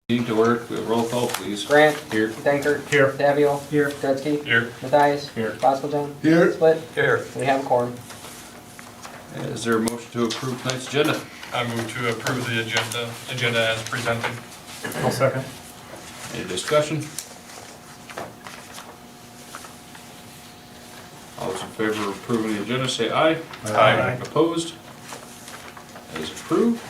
Meeting to order. We have roll call, please. Grant. Here. Dankert. Here. Davio. Here. Dretzky. Here. Matthias. Here. Boskelton. Here. Split. Here. We have a quorum. Is there a motion to approve tonight's agenda? I move to approve the agenda as presented. I'll second. Any discussion? All those in favor of approving the agenda say aye. Aye. Opposed? That is approved.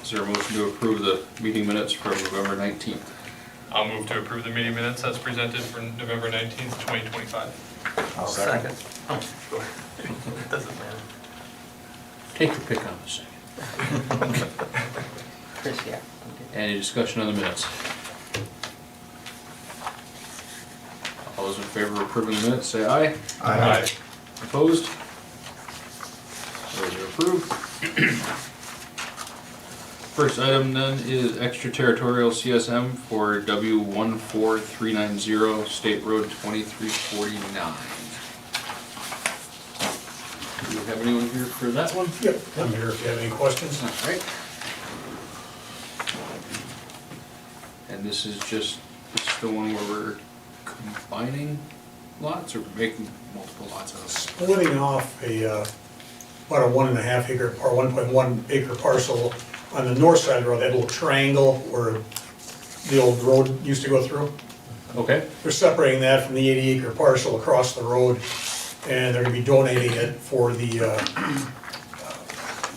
Is there a motion to approve the meeting minutes from November 19th? I'll move to approve the meeting minutes as presented for November 19th, 2025. I'll second. Oh, go ahead. It doesn't matter. Take your pick on the second. Chris, yeah. Any discussion on the minutes? All those in favor of approving the minutes say aye. Aye. Opposed? Those are approved. First item then is extraterritorial CSM for W14390 State Road 2349. Do you have anyone here for that one? Yep, I'm here if you have any questions. All right. And this is the one where we're combining lots or making multiple lots out of it? Splitting off about a 1.5 acre or 1.1 acre parcel on the north side of the road, that little triangle where the old road used to go through. Okay. They're separating that from the 80 acre parcel across the road, and they're gonna be donating it for the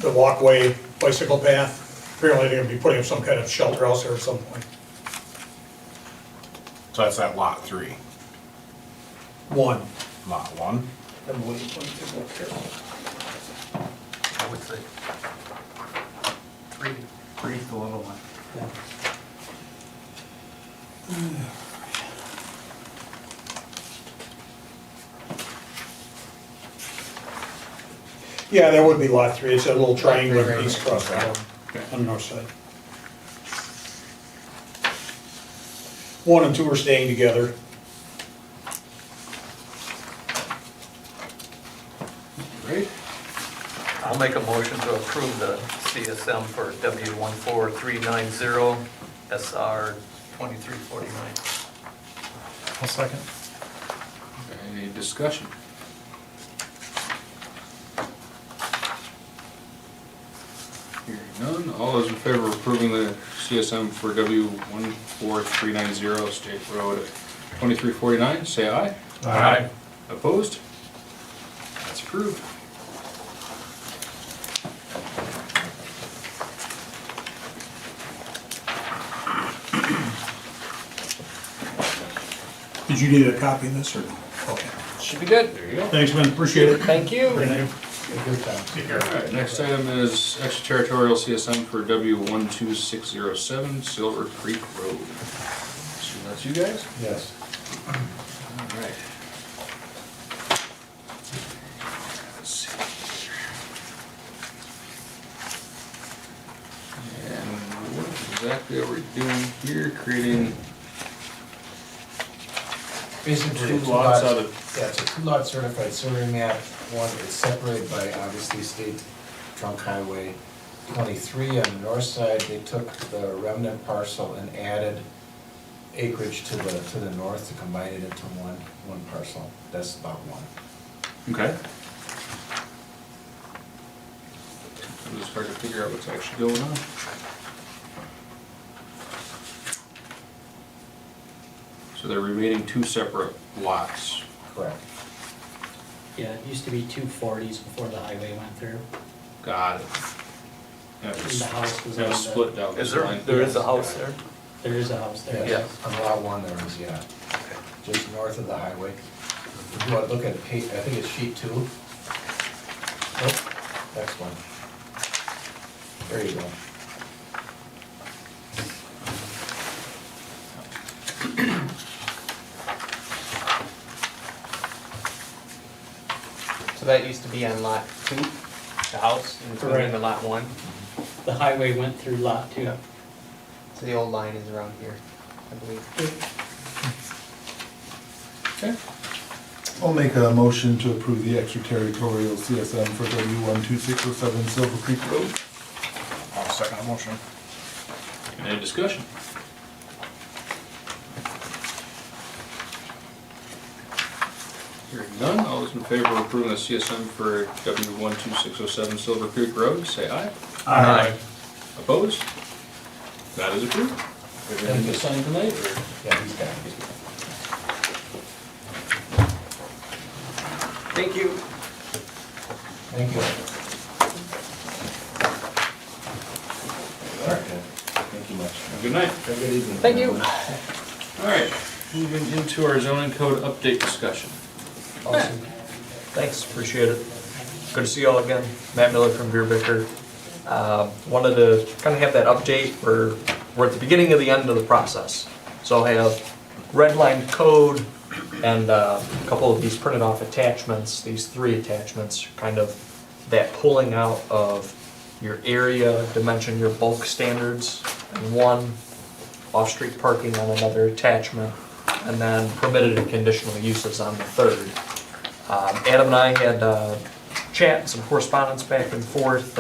walkway bicycle path. Apparently they're gonna be putting up some kind of shelter house there at some point. So that's that lot 3. One. Lot 1. I believe, let me take a look here. I would say. Three's the little one. Yeah, that would be lot 3. It's a little triangular right. piece across the road Okay. on the north side. 1 and 2 are staying together. Right. I'll make a motion to approve the CSM for W14390 SR 2349. I'll second. Any discussion? Hearing none, all those in favor of approving the CSM for W14390 State Road 2349, say aye. Aye. Opposed? That's approved. Did you need a copy of this or no? Okay. Should be good. There you go. Thanks, man, appreciate it. Thank you. Alright, next item is extraterritorial CSM for W12607 Silver Creek Road. So that's you guys? Yes. Alright. Let's see here. And what exactly are we doing here? Creating Basically, two lots out of, yeah, it's a 2-lot certified survey map. One is separated by obviously state trunk highway 23 on the north side. They took the remnant parcel and added acreage to the north to combine it into one parcel. That's about 1. okay. It's just hard to figure out what's actually going on. So they're remaining 2 separate lots. Correct. Yeah, it used to be 240s before the highway went through. Got it. Yeah, And it's, the house was it on was the, split down this Is there, line. there is a house there? there is a house there. Yeah. On lot 1 there is, yeah. Just north of the highway. If you want to look at page, I think it's sheet 2. Nope, next one. There you go. So that used to be on lot 2, the house, including the lot 1. The highway went through lot 2. Yeah. So the old line is around here, I believe. Okay. I'll make a motion to approve the extraterritorial CSM for W12607 Silver Creek Road. I'll second the motion. Any discussion? Hearing none, all those in favor of approving the CSM for W12607 Silver Creek Road, say aye. Aye. Opposed? That is approved. Anything to sign tonight, or? Yeah, he's got it. Thank you. Thank you. All right, thank you much. Good night. Have a good evening. Thank you. All right, moving into our zoning code update discussion. Awesome. Thanks, appreciate it. Good to see you all again. Matt Miller from Beer Bicker. Wanted to kind of have that update. We're at the beginning of the end of the process. So I have red line code and a couple of these printed off attachments, these 3 attachments, kind of that pulling out of your area dimension, your bulk standards, and 1 off-street parking on another attachment, and then permitted and conditional uses on the 3rd. Adam and I had chat, some correspondence back and forth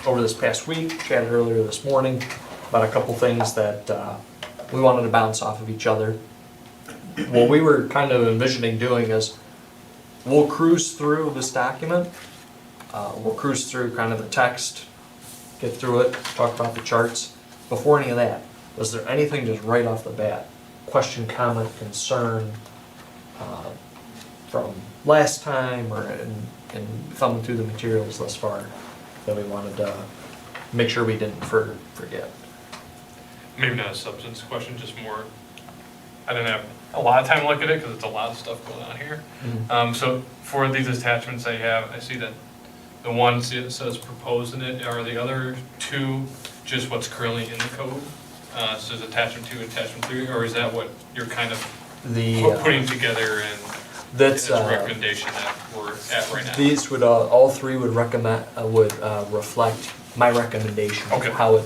over this past week, chatted earlier this morning about a couple things that we wanted to bounce off of each other. What we were kind of envisioning doing is we'll cruise through this document, we'll cruise through kind of the text, get through it, talk about the charts. Before any of that, was there anything just right off the bat, question, comment, concern, from last time or in thumbing through the materials thus far that we wanted to make sure we didn't forget? Maybe not a substance question, just more, I didn't have a lot of time to look at it because it's a lot of stuff going on here. So for these attachments I see that the one says proposed in it. Are the other 2 just what's currently in the code? So is attachment 2, attachment 3, or is that what you're kind of putting together and That's as a recommendation that we're at right now? These would all 3 would recommend reflect my recommendation of Okay. how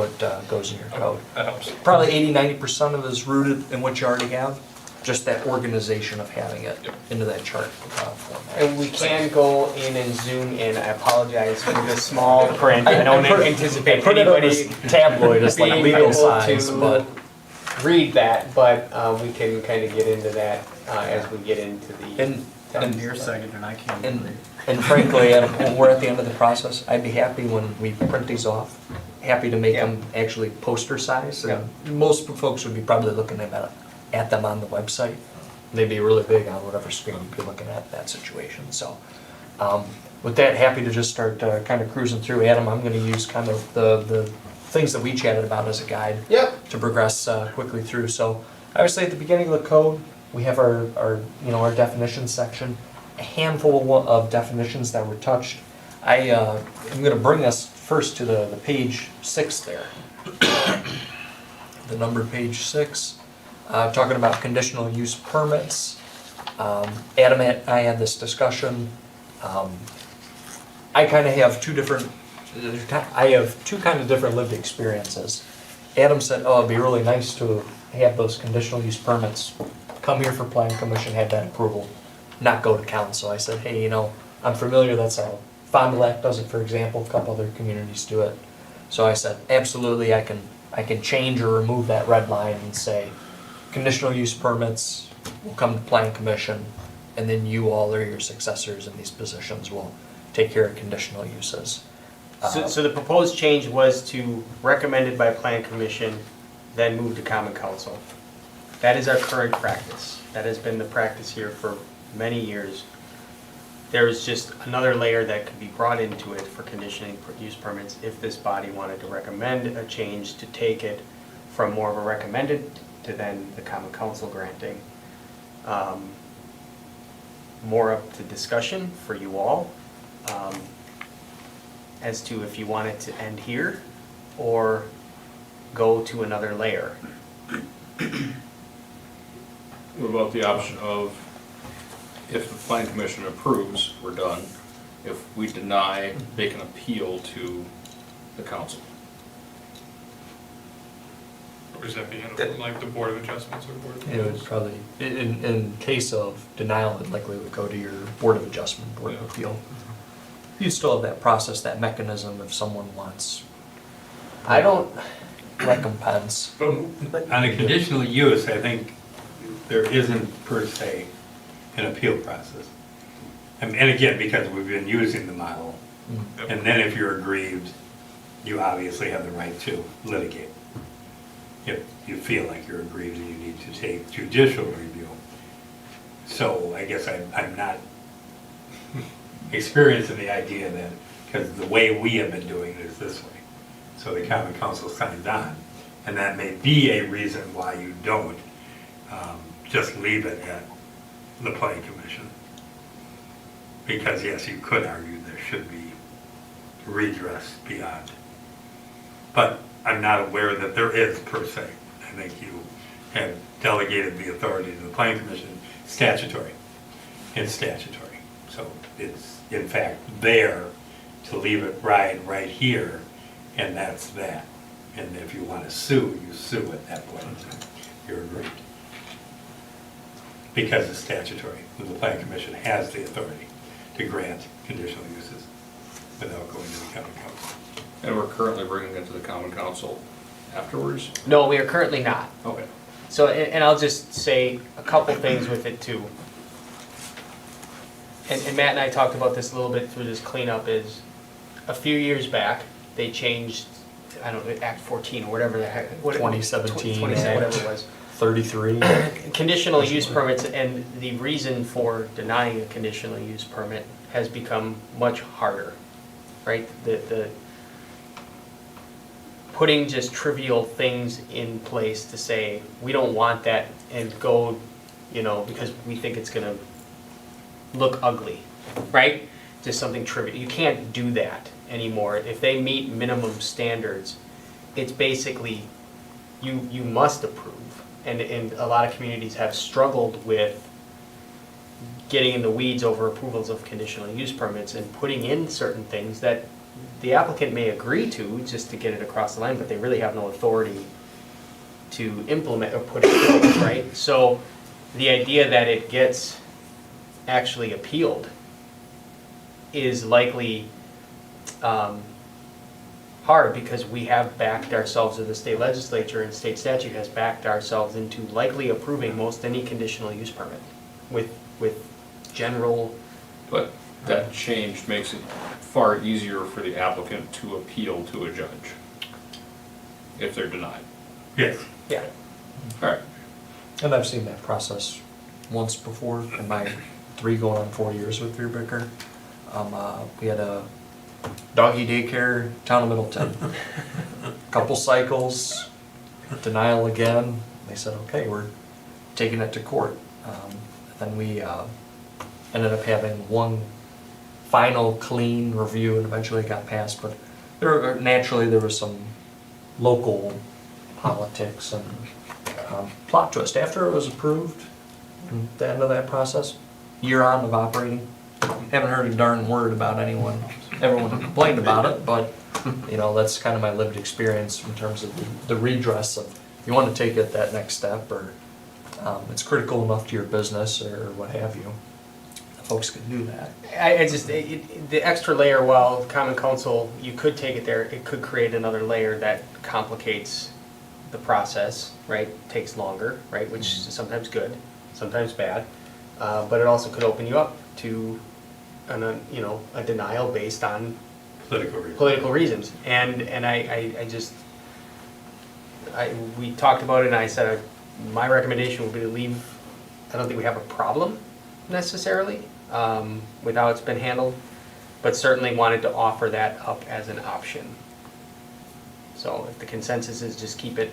it goes in your code. That helps. Probably 80-90% of it is rooted in what you already have, just that organization of having it Yep. into that chart format. And we can go in and zoom in. I apologize for the small print. I don't anticipate Put it on anybody this tabloid, it's like being legal able size, to but read that, but we can kind of get into that as we get into the. and nearsighted and I can't read. and frankly, Adam, when we're at the end of the process, I'd be happy when we print these off, happy to make Yeah. them actually poster size. Yeah. And most folks would be probably looking at them on the website. They'd be really big on whatever screen you'd be looking at that situation. So with that, happy to just start kind of cruising through. Adam, I'm going to use kind of the things that we chatted about as a guide Yep. to progress quickly through. So obviously at the beginning of the code, we have our definition section, a handful of definitions that were touched. I'm going to bring us first to the page 6 there. The numbered page 6, talking about conditional use permits. Adam and I had this discussion. I kind of have two kind of different lived experiences. Adam said, oh, it'd be really nice to have those conditional use permits come here for plan commission, have that approval, not go to council. I said, hey, I'm familiar, that's how Fond du Lac does it, for example, a couple other communities do it. So I said, absolutely, I can change or remove that red line and say, conditional use permits will come to plan commission, and then you all or your successors in these positions will take care of conditional uses. So the proposed change was to recommended by plan commission, then move to common council. That is our current practice. That has been the practice here for many years. There is just another layer that could be brought into it for conditional use permits if this body wanted to recommend a change to take it from more of a recommended to then the common council granting. More up to discussion for you all as to if you want it to end here or go to another layer. What about the option of, if the plan commission approves, we're done. If we deny, they can appeal to the council. Or is that being like the Board of Adjustments or Board of It would Appeals? probably, in case of denial, it likely would go to your Board of Adjustment, Board of Yeah. Appeal. You still have that process, that mechanism if someone wants I don't, But on a conditional use, I think there isn't per se an appeal process. And again, because we've been using the model, Yep. and then if you're aggrieved, you obviously have the right to litigate. If you feel like you're aggrieved and you need to take judicial review. So I guess I'm not experiencing the idea that, because the way we have been doing it is this way. So the common council signs on, and that may be a reason why you don't just leave it at the planning commission. Because yes, you could argue there should be redress beyond. But I'm not aware that there is per se. I think you have delegated the authority to the planning commission statutory. It's statutory. So it's in fact there to leave it right here, and that's that. And if you want to sue, you sue at that point in time. You're aggrieved. Because it's statutory. The planning commission has the authority to grant conditional uses without going to the common council. And we're currently bringing it to the common council afterwards? No, we are currently not. Okay. So, and I'll just say a couple things with it too. And Matt and I talked about this a little bit through this cleanup is, a few years back, they changed, I don't know, Act 14 or whatever the heck. 2017 whatever Act. it was. 33. Conditional use permits, and the reason for denying a conditional use permit has become much harder, right? The putting just trivial things in place to say, we don't want that and go, because we think it's gonna look ugly, right? Just something trivial. You can't do that anymore. If they meet minimum standards, it's basically, you must approve. And a lot of communities have struggled with getting in the weeds over approvals of conditional use permits and putting in certain things that the applicant may agree to just to get it across the line, but they really have no authority to implement or put it in place, right? So the idea that it gets actually appealed is likely hard, because we have backed ourselves, or the state legislature and state statute has backed ourselves into likely approving most any conditional use permit with general. But that change makes it far easier for the applicant to appeal to a judge if they're denied. Yes. Yeah. All right. And I've seen that process once before in my 3 going on 4 years with Beer. We had a doggy daycare, town of Middleton. Couple cycles, denial again. They said, okay, we're taking it to court. Then we ended up having one final clean review, and eventually it got passed. But naturally there was some local politics and plot twist. After it was approved, at the end of that process, year on of operating, haven't heard a darn word about everyone complained about it, but that's kind of my lived experience in terms of the redress of, you want to take it that next step, or it's critical enough to your business or what have you. Folks can do that. I just, the extra layer, while common council, you could take it there, it could create another layer that complicates the process, right? Takes longer, right? Which is sometimes good, sometimes bad. But it also could open you up to a denial based on political reasons. And we talked about it, and I said my recommendation would be to leave. I don't think we have a problem necessarily with how it's been handled, but certainly wanted to offer that up as an option. So if the consensus is just keep it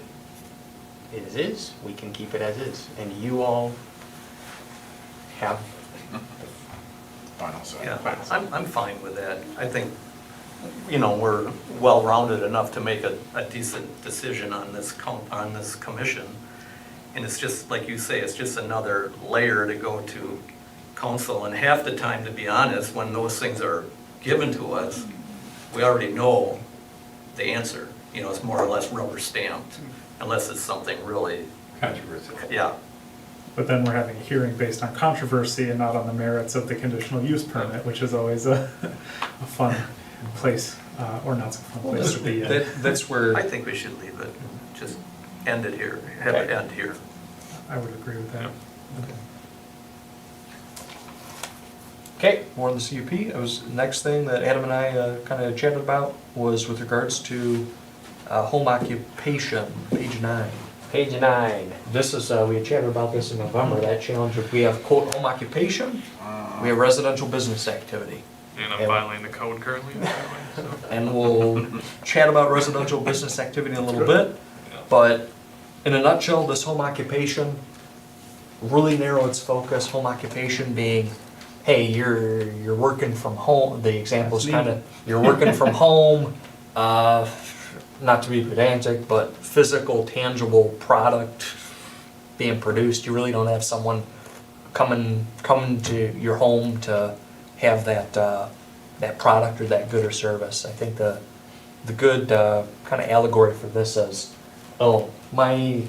as is, we can keep it as is, and you all have Final say. Yeah, I'm fine with that. I think, we're well-rounded enough to make a decent decision on this commission. And it's just, like you say, it's just another layer to go to council. And half the time, to be honest, when those things are given to us, we already know the answer. It's more or less rubber stamped, unless it's something really Controversial. Yeah. But then we're having a hearing based on controversy and not on the merits of the conditional use permit, which is always a fun place, or not so fun place to be in. That's where I think we should leave it, just end it here, have it end here. I would agree with that. Okay, more on the CUP. It was, next thing that Adam and I kind of chatted about was with regards to home occupation, page 9. Page 9. This is, we had chatted about this in November, that challenge of, we have quote, home occupation, we have residential business activity. And I'm violating the code currently, by the way, so. And we'll chat about residential business activity in a little bit, but in a nutshell, this home occupation, really narrow its focus, home occupation being, hey, you're working from home, the example is kind of, you're working from home, not to be pedantic, but physical, tangible product being produced. You really don't have someone coming to your home to have that that product or that good or service. I think the good kind of allegory for this is, oh, my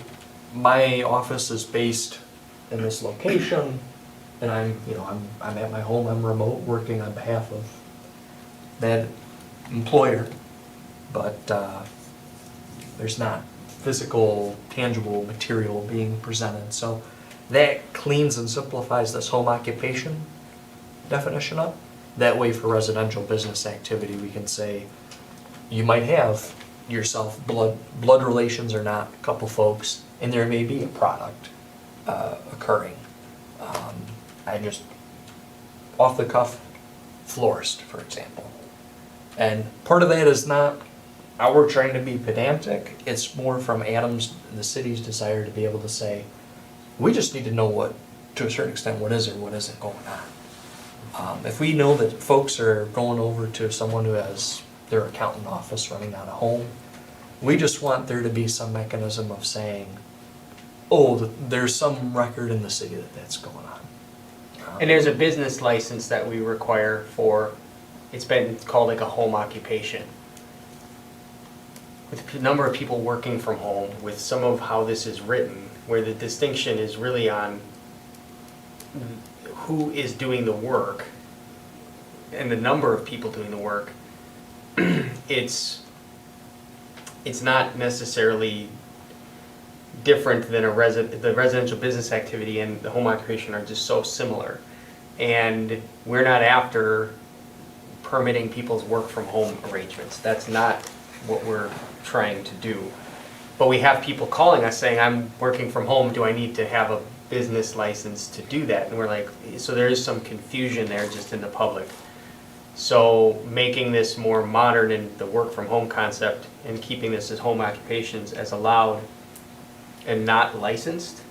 office is based in this location, and I'm at my home, I'm remote, working on behalf of that employer, but there's not physical, tangible material being presented. So that cleans and simplifies this home occupation definition up. That way for residential business activity, we can say, you might have yourself, blood relations or not, a couple folks, and there may be a product occurring. I just, off the cuff, florist, for example. And part of that is not our trying to be pedantic, it's more from Adam's, the city's desire to be able to say, we just need to know what, to a certain extent, what is or what isn't going on. If we know that folks are going over to someone who has their accountant office running out of home, we just want there to be some mechanism of saying, oh, there's some record in the city that that's going on. And there's a business license that we require for, it's been called like a home occupation. With a number of people working from home, with some of how this is written, where the distinction is really on who is doing the work and the number of people doing the work, it's not necessarily different than the residential business activity and the home occupation are just so similar. And we're not after permitting people's work from home arrangements. That's not what we're trying to do. But we have people calling us saying, I'm working from home, do I need to have a business license to do that? And we're like, so there is some confusion there just in the public. So making this more modern in the work from home concept and keeping this as home occupations as allowed and not licensed,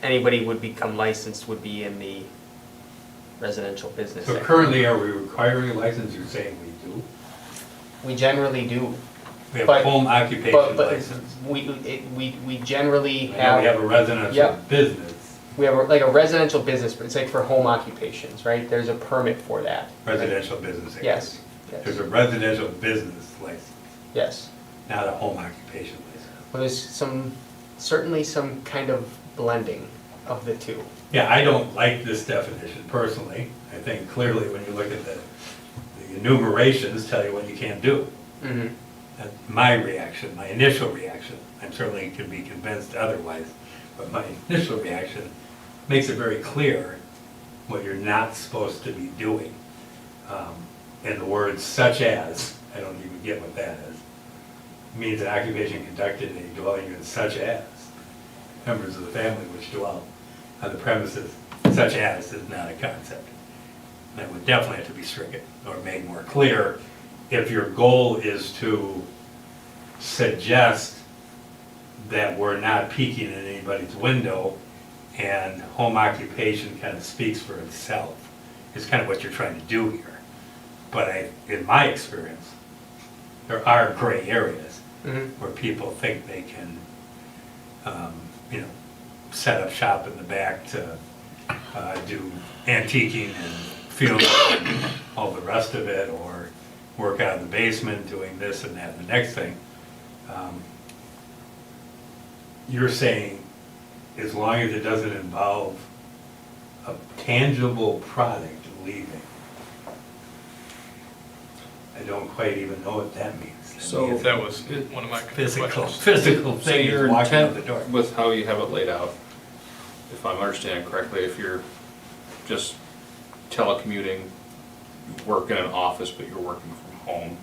anybody would become licensed would be in the residential business So sector. currently, are we requiring a license? You're saying we do? We generally do. We have But- home occupation But license. we generally Now we have, have a residential Yep. business, we have like a residential business, but it's like for home occupations, right? There's a permit for that. residential business. Yes, There's yes, a residential business license, yes. not a home occupation license. Well, there's certainly some kind of blending of the two. Yeah, I don't like this definition personally. I think clearly when you look at the enumerations, tell you what you can't do. Mm-hmm. That's my reaction, my initial reaction. I certainly can be convinced otherwise, but my initial reaction makes it very clear what you're not supposed to be doing. And the words such as, I don't even get what that is, means an occupation conducted in a dwelling unit such as members of the family which dwell on the premises, such as is not a concept. That would definitely have to be stricken or made more clear if your goal is to suggest that we're not peeking in anybody's window and home occupation kind of speaks for itself, is kind of what you're trying to do here. But in my experience, there are gray areas where people think they can, set up shop in the back to do antiquing and field and all the rest of it, or work out in the basement doing this and that and the next thing. You're saying as long as it doesn't involve a tangible product leaving. I don't quite even know what that means. So- That was one of my Physical questions. So thing your is walking out intent the door. with how you have it laid out, if I'm understanding correctly, if you're just telecommuting, you work in an office, but you're working from home.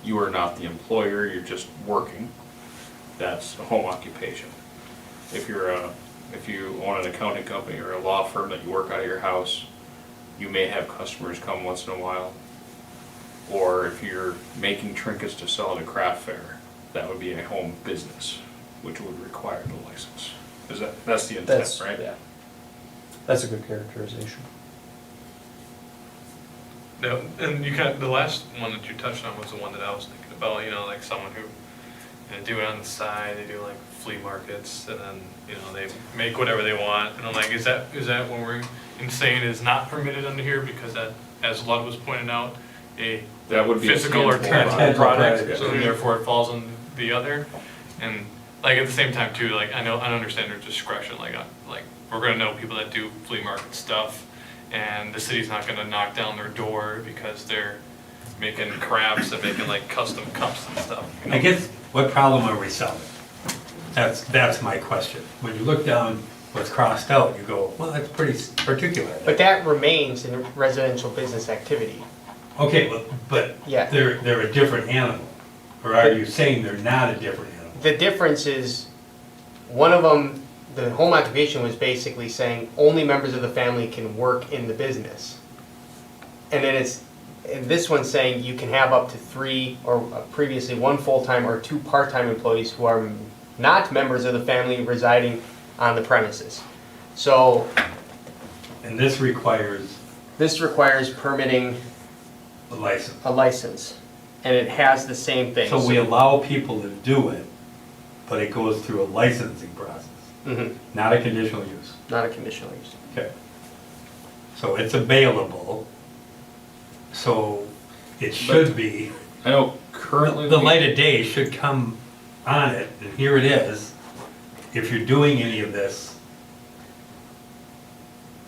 You are not the employer, you're just working. That's a home occupation. If you own an accounting company or a law firm that you work out of your house, you may have customers come once in a while. Or if you're making trinkets to sell at a craft fair, that would be a home business, which would require the license. That's the intent, right? Yeah. That's a good characterization. No, and the last one that you touched on was the one that I was thinking about, like someone who, do it on the side, they do like flea markets, and then, they make whatever they want, and I'm like, is that what we're saying is not permitted under here, because that, as Lud was pointing out, that would be a physical or tangible tangible product, product, so yeah. therefore it falls on the other, and like at the same time too, like I understand their discretion, like we're gonna know people that do flea market stuff, and the city's not gonna knock down their door because they're making crafts and making like custom cups and stuff. I guess, what problem are we solving? That's my question. When you look down what's crossed out, you go, well, that's pretty particular. But that remains in residential business activity. Okay, but Yeah. they're a different animal, or are you saying they're not a different animal? The difference is, one of them, the home occupation was basically saying only members of the family can work in the business. And then and this one's saying you can have up to 3, or previously 1 full-time or 2 part-time employees who are not members of the family residing on the premises. So And this requires this requires permitting a license. a license, and it has the same thing. So we allow people to do it, but it goes through a licensing process, Mhm. not a conditional use. Not a conditional use. Okay. So it's available, so it should be, I know currently. the light of day should come on it, and here it is, if you're doing any of this.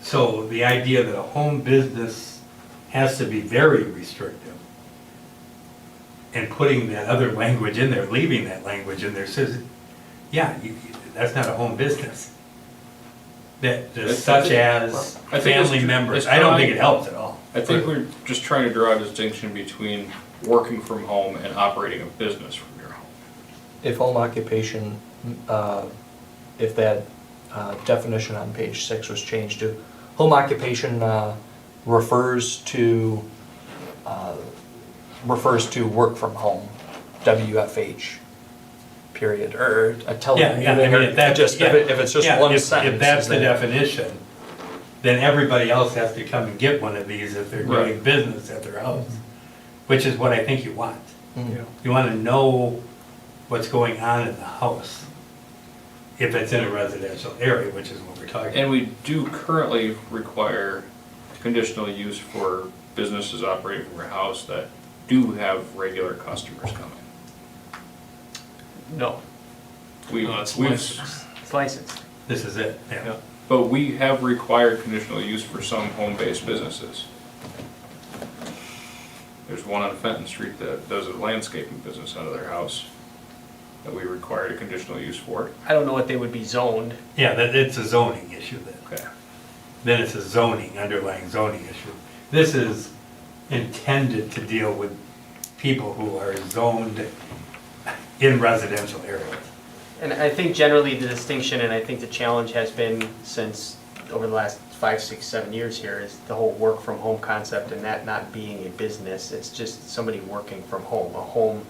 So the idea that a home business has to be very restrictive, and putting that other language in there, leaving that language in there says, yeah, that's not a home business. Such as I think family it's- members, it's I don't trying- think it helps at all. I think we're just trying to draw a distinction between working from home and operating a business from your home. If home occupation, if that definition on page 6 was changed to, home occupation refers to work from home, WFH, period, or a Yeah, yeah, I mean, telecommuting, if that's, just, yeah, if it's just yeah, one if sentence. that's the then- definition, then everybody else has to come and get one of these if they're doing Right. business at their house, which is what I think you want. Mhm. You want to know what's going on in the house, if it's in a residential area, which is what we're talking about. And we do currently require conditional use for businesses operating from your house that do have regular customers coming. No, We've, No, it's it's licensed. This is it, yeah. Yeah. but we have required conditional use for some home-based businesses. There's one on Fenton Street that does a landscaping business out of their house that we required a conditional use for. I don't know what they would be zoned. Yeah, it's a zoning issue then. Okay. Then it's a underlying zoning issue. This is intended to deal with people who are zoned in residential areas. And I think generally the distinction, and I think the challenge has been since over the last 5, 6, 7 years here, is the whole work from home concept and that not being a business. It's just somebody working from home, a home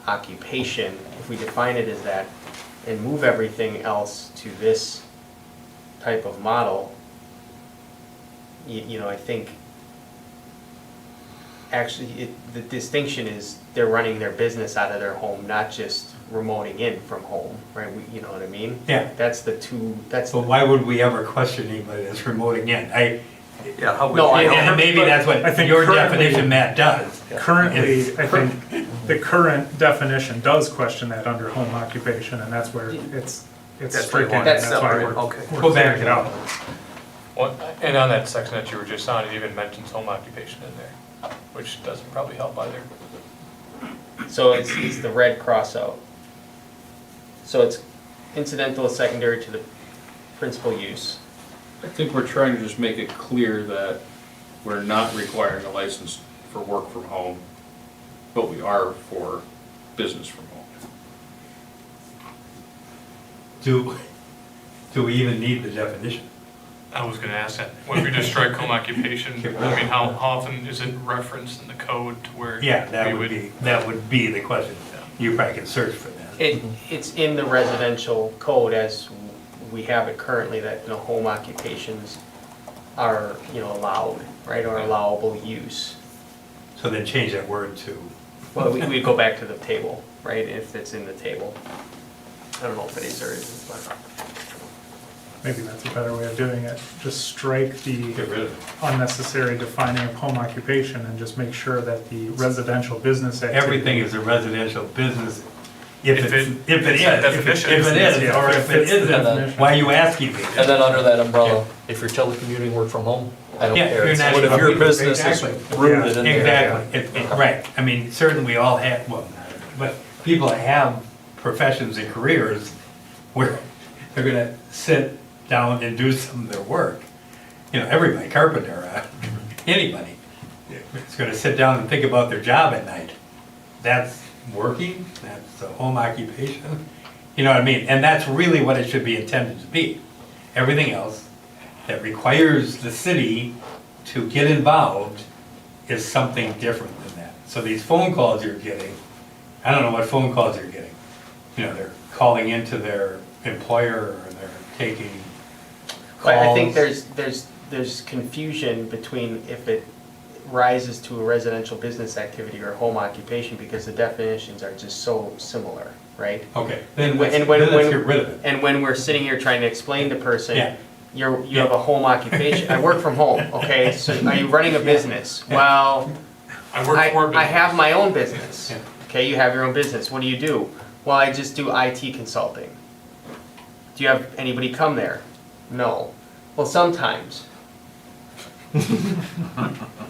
occupation, if we define it as that, and move everything else to this type of model, I think actually the distinction is they're running their business out of their home, not just remoting in from home, right? You know what I mean? Yeah. That's the two, that's But why would we ever question anybody that's remoting in? Yeah, how would No, I you- know. And maybe that's I what think your currently- definition, Matt, does. Currently, It's- I think the current definition does question that under home occupation, and that's where it's That's what you stricken, want. and That's that's why separate, we're okay. we're Go back clearing it it out. out. Well, and on that section that you were just on, it even mentions home occupation in there, which doesn't probably help either. so it's the red cross out. So it's incidental, secondary to the principal use. I think we're trying to just make it clear that We're not requiring a license for work from home, but we are for business from home. Do we even need the definition? I was gonna ask that, what if we just strike home occupation? I mean, how often is it referenced in the code to where? Yeah, we that would be the question. You probably can search for that. It's in the residential code as we have it currently, that, you know, home occupations are, you know, allowed, right, or allowable use. So then change that word to, Well, we go back to the table, right, if it's in the table. I don't know if it is or isn't, but. Maybe that's a better way of doing it. Just strike the get rid of it. unnecessary defining of home occupation and just make sure that the residential business activity. Everything is a residential business. If If it it- is, it's that definition. if it is, Yeah, or if if it it fits the isn't, definition. why are you asking me? And then under that umbrella, if you're telecommuting, work from home, I don't Yeah, care. you're It's not- what if your business is Exactly. rooted in there? Exactly, right. I mean, certainly we all have, well, but people have professions and careers where they're gonna sit down and do some of their work. You know, everybody, carpenter, anybody, is gonna sit down and think about their job at night. That's working, that's a home occupation, you know what I mean? And that's really what it should be intended to be. Everything else that requires the city to get involved is something different than that. So these phone calls you're getting, I don't know what phone calls you're getting. You know, they're calling into their employer, or they're taking calls. But I think there's confusion between if it rises to a residential business activity or home occupation, because the definitions are just so similar, right? Okay, then And let's when- get rid of it. And when we're sitting here trying to explain to person, Yeah. you have a home occupation, I work from home, okay, so are you running a business? Well, I work for business. I have my own business. Yeah. Okay, you have your own business. What do you do? Well, I just do IT consulting. Do you have anybody come there? No. Well, sometimes.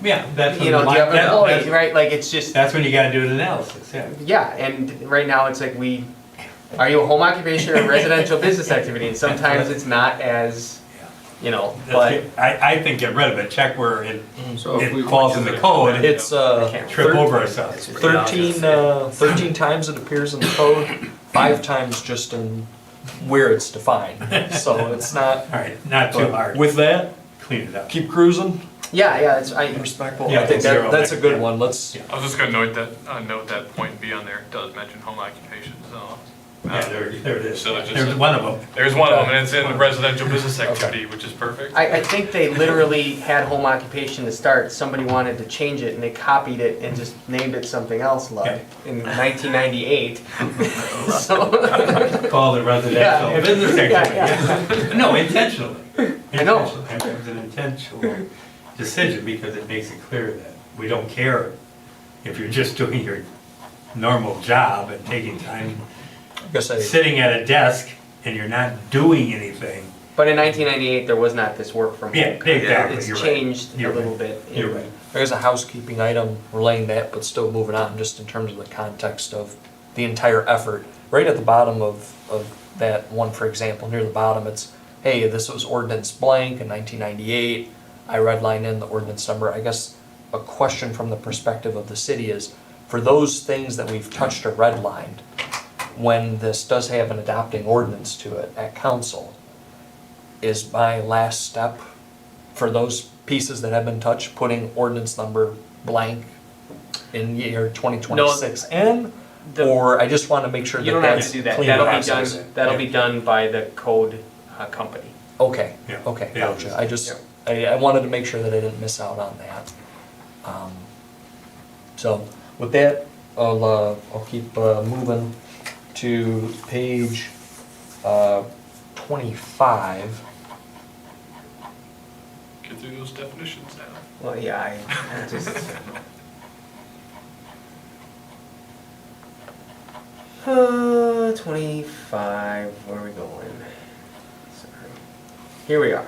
Yeah, that's You know, do you have that- employees, that's- right? Like, it's just, That's when you gotta do an analysis, yeah. yeah, and right now it's like are you a home occupation or a residential business activity? And sometimes it's not as, you know, but. I think get rid of it, check where it So if we falls in the code, It's, trip over ourselves. 13 times it appears in the code, 5 times just in where it's defined. So it's not, All right, not too but hard, with that, clean it up. keep cruising, Yeah, it's, respectful. Yeah, I think zero that's a next, good yeah. one, let's, I was just gonna note that point B on there, it does mention home occupation, so. Yeah, there it is, So it's just- there's one of them. There's one of them, and it's in the residential business activity, which is perfect. I think they literally had home occupation to start. Somebody wanted to change it and they copied it and just named it something else, like, in 1998. So, Call it residential Yeah. business Yeah, activity. No, intentionally. I know. Intentionally. It was an intentional decision because it makes it clear that we don't care if you're just doing your normal job and taking time, I guess sitting at a desk and you're not doing anything. but in 1998, there was not this work from home. Yeah, exactly, It's you're right. changed a You're right. little bit. You're right. There's a housekeeping item, we're laying that, but still moving on, just in terms of the context of the entire effort. Right at the bottom of that one, for example, near the bottom, it's, hey, this was ordinance blank in 1998. I redline in the ordinance number. I guess a question from the perspective of the city is, for those things that we've touched or redlined, when this does have an adopting ordinance to it at council, is my last step for those pieces that have been touched, putting ordinance number blank in year 2026 in? Or I just want to make sure You that don't have that's to do that. clean That'll be process. done, that'll be done by the code company. Okay, Yeah. okay, Yeah. gotcha. I wanted to make sure that I didn't miss out on that. So with that, I'll keep moving to page 25. Get through those definitions now. Well, yeah, I just. 25, where are we going? Sorry. Here we are.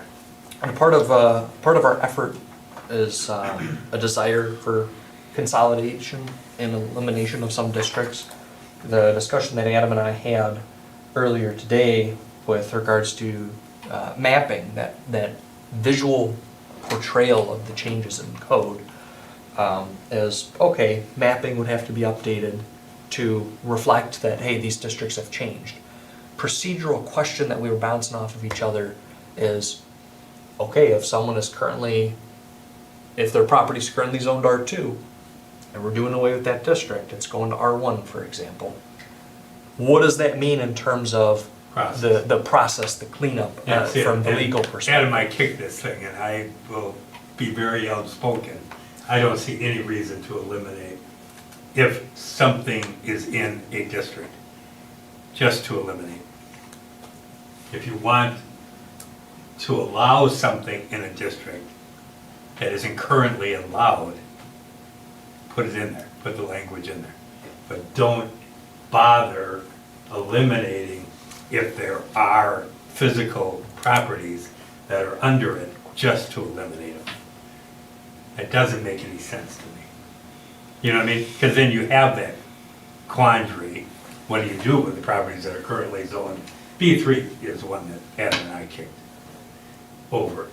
And part of our effort is a desire for consolidation and elimination of some districts. The discussion that Adam and I had earlier today with regards to mapping, that visual portrayal of the changes in code is, okay, mapping would have to be updated to reflect that, hey, these districts have changed. Procedural question that we were bouncing off of each other is, okay, if someone is currently, if their property is currently zoned R2, and we're doing away with that district, it's going to R1, for example, what does that mean in terms of the process, the cleanup from the legal perspective? Adam, I kicked this thing, and I will be very outspoken. I don't see any reason to eliminate if something is in a district, just to eliminate. If you want to allow something in a district that isn't currently allowed, put it in there, put the language in there. But don't bother eliminating if there are physical properties that are under it, just to eliminate them. It doesn't make any sense to me. You know what I mean? Because then you have that quandary. What do you do with the properties that are currently zoned? B3 is one that Adam and I kicked over.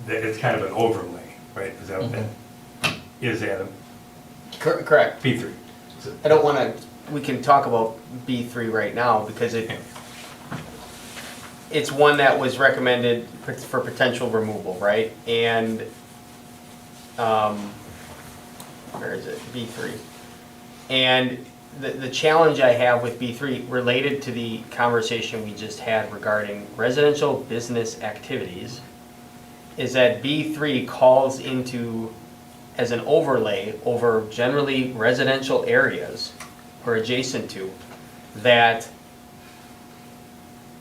It's kind of an overlay, right? Is that what that is, Adam? Correct. B3. I don't want to, we can talk about B3 right now because it's one that was recommended for potential removal, right? And, where is it? B3. And the challenge I have with B3 related to the conversation we just had regarding residential business activities is that B3 calls into, as an overlay over generally residential areas or adjacent to, that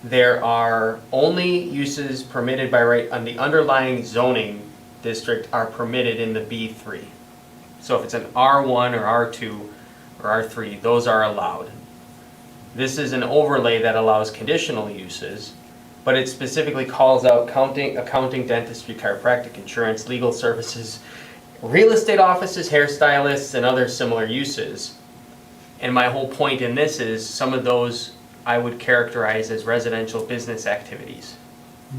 there are only uses permitted by right on the underlying zoning district are permitted in the B3. So if it's an R1 or R2 or R3, those are allowed. This is an overlay that allows conditional uses, but it specifically calls out accounting, dentistry, chiropractic, insurance, legal services, real estate offices, hairstylists, and other similar uses. And my whole point in this is some of those I would characterize as residential business activities.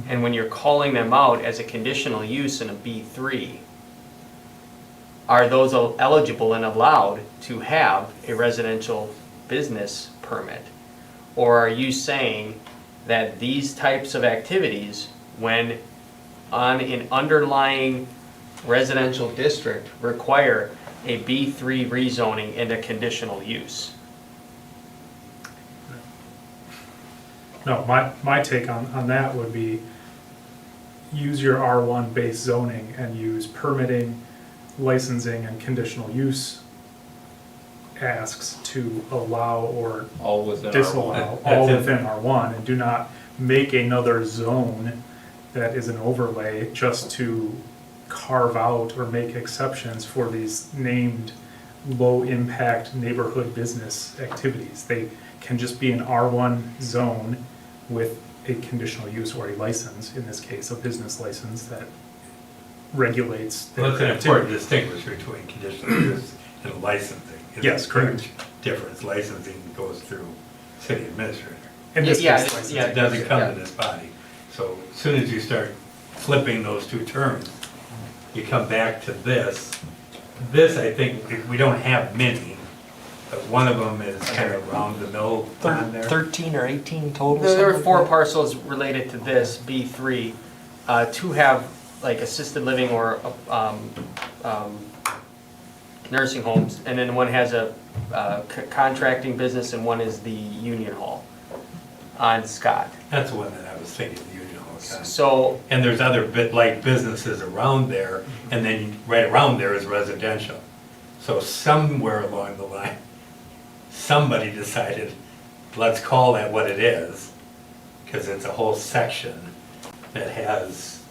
And when you're calling them out as a conditional use in a B3, are those eligible and allowed to have a residential business permit? Or are you saying that these types of activities, when on an underlying residential district, require a B3 rezoning and a conditional use? No, my take on that would be use your R1 base zoning and use permitting, licensing, and conditional use asks to allow or All within disallow R1. all within R1, and do not make another zone that is an overlay just to carve out or make exceptions for these named low-impact neighborhood business activities. They can just be an R1 zone with a conditional use or a license, in this case, a business license that regulates their Well, that's an important activity. distinguish between conditional use and licensing. It's Yes, a correct. huge difference. Licensing goes through city administrator. In this Yeah, case, yeah, license. yeah. It doesn't come to this body. So as soon as you start flipping those two terms, you come back to this. This, I think, we don't have many, but one of them is kind of round the mill on there. 13 or 18 total? There are something 4 like that? parcels related to this, B3. 2 have like assisted living or nursing homes, and then one has a contracting business, and one is the Union Hall on Scott. That's the one that I was thinking, the Union Hall. kind of. So, And there's other bit like businesses around there, and then right around there is residential. So somewhere along the line, somebody decided, let's call that what it is, because it's a whole section that has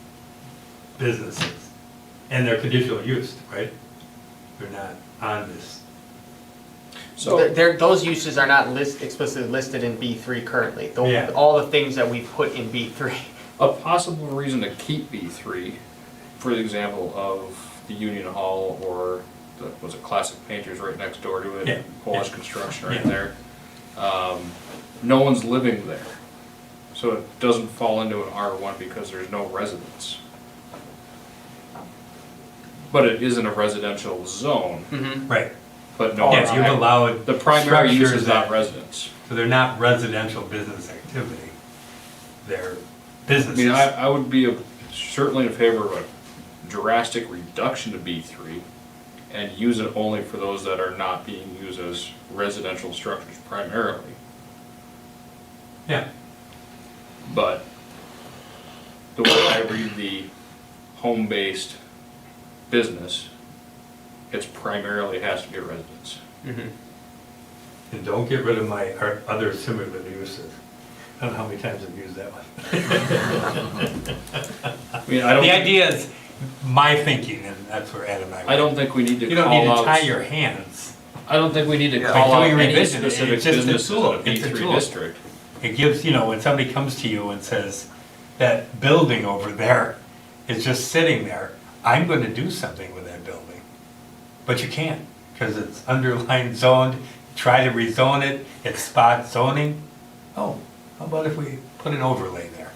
businesses. And they're conditional use, right? They're not on this. those uses are not explicitly listed in B3 currently. Yeah. All the things that we put in B3. A possible reason to keep B3, for the example of the Union Hall or was it Classic Painters right next door to it, Yeah, Polish yeah. Construction right Yeah. there. No one's living there, so it doesn't fall into an R1 because there's no residents. But it isn't a residential zone, Right. but no. Yeah, you've allowed The primary use structures is not that- residence. So they're not residential business activity. They're I businesses. mean, I would be certainly in favor of a drastic reduction to B3 and use it only for those that are not being used as residential structures primarily. Yeah. But the way I read the home-based business, it's primarily has to be a residence. And don't get rid of my other similar uses. I don't know how many times I've used that one. I mean, I don't. The idea is, my thinking, and that's where Ed and I. I don't think we need to You don't need to call tie out. your hands. I don't think we need to By call out doing any revision, specific it's just a businesses in tool. a It's a B3 tool. district. It gives, when somebody comes to you and says, that building over there is just sitting there, I'm gonna do something with that building. But you can't, because it's underlined zoned, try to rezone it, it's spot zoning. Oh, how about if we put an overlay there?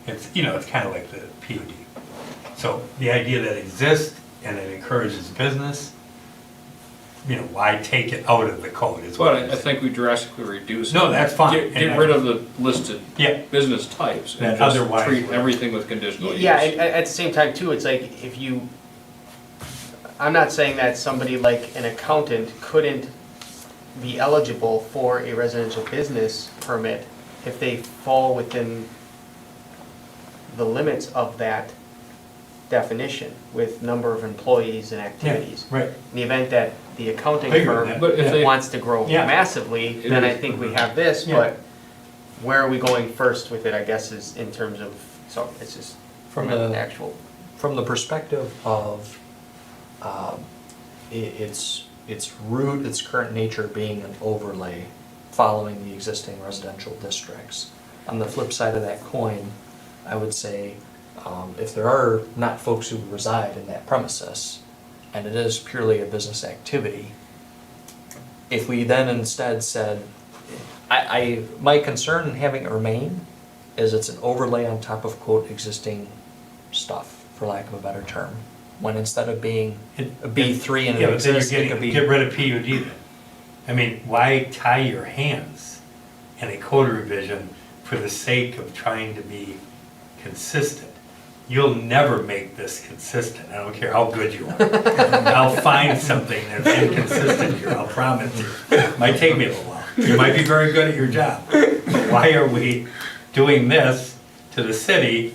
It's, it's kind of like the PUD. So the idea that exists and it encourages business, why take it out of the code is what But I'm I saying. think we drastically reduce it. No, that's fine. Get rid of the listed Yeah. business types That and just otherwise treat would- everything with conditional use. Yeah, at the same time too, it's like if you, I'm not saying that somebody like an accountant couldn't be eligible for a residential business permit if they fall within the limits of that definition with number of employees and activities. Right. In the event that the accounting Bigger than firm that. But if they, wants to grow Yeah. massively, then I think we have this, Yeah. but where are we going first with it, I guess, is in terms of, so it's just From from an the- actual. From the perspective of its root, its current nature being an overlay following the existing residential districts. On the flip side of that coin, I would say, if there are not folks who reside in that premises, and it is purely a business activity, if we then instead said, my concern in having it remain is it's an overlay on top of quote existing stuff, for lack of a better term. When instead of being a B3 and Yeah, it but then you're exists, it could getting, be. get rid of PUD then. I mean, why tie your hands in a code revision for the sake of trying to be consistent? You'll never make this consistent, I don't care how good you are. I'll find something that's inconsistent here, I'll promise you. Might take me a little while. You might be very good at your job. But why are we doing this to the city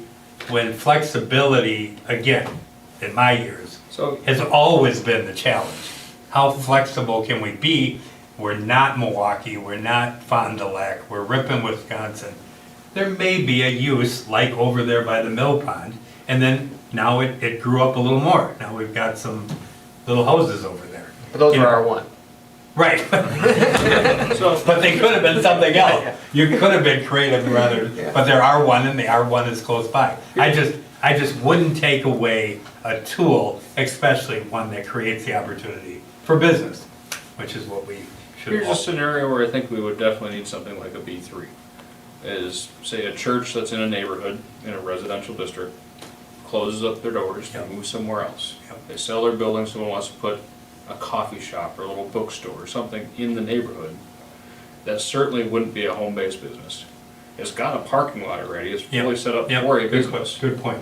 when flexibility, again, in my years, so has always been the challenge. How flexible can we be? We're not Milwaukee, we're not Fond du Lac, we're Ripon, Wisconsin. There may be a use like over there by the mill pond, and then now it grew up a little more. Now we've got some little houses over there. But those You are know, R1. Right. But they could have been something else. You could have been creative rather, but there are one and the R1 is close by. I just wouldn't take away a tool, especially one that creates the opportunity for business, which is what we should here's a all. scenario where I think we would definitely need something like a B3. Is, say, a church that's in a neighborhood, in a residential district, closes up their doors, they Yep. move somewhere else. Yep. They sell their building, someone wants to put a coffee shop or a little bookstore or something in the neighborhood. That certainly wouldn't be a home-based business. It's got a parking lot already, it's Yep. fully set up Yep, for a good business. Good point.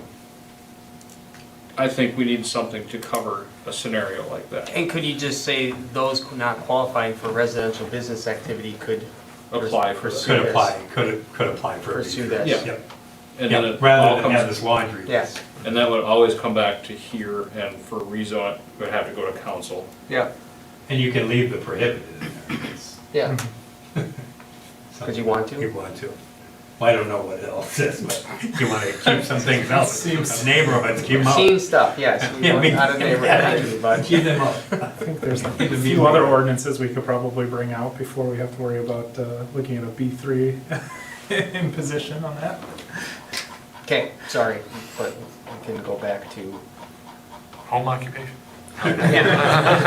I think we need something to cover a scenario like that. And could you just say those not qualifying for residential business activity could Apply for pursue that. Could this? apply, could apply for. Pursue B3. this. Yeah. Yep, And then yep, it rather all than have comes, this laundry. Yes, and that would always come back to here, and for rezone, it would have to go to council. yeah, And you can leave the prohibited in there. It's yeah. something Because you want to? You want to. Well, I don't know what else is, but you want to keep some things out. Neighborhoods, keep them out. Seen stuff, yes. We Yeah, want me- out of neighborhood, but Keep them out. I think there's a Keep them few moving. other ordinances we could probably bring out before we have to worry about looking at a B3 imposition on that. okay, sorry, but we can go back to. Home occupation. Yeah,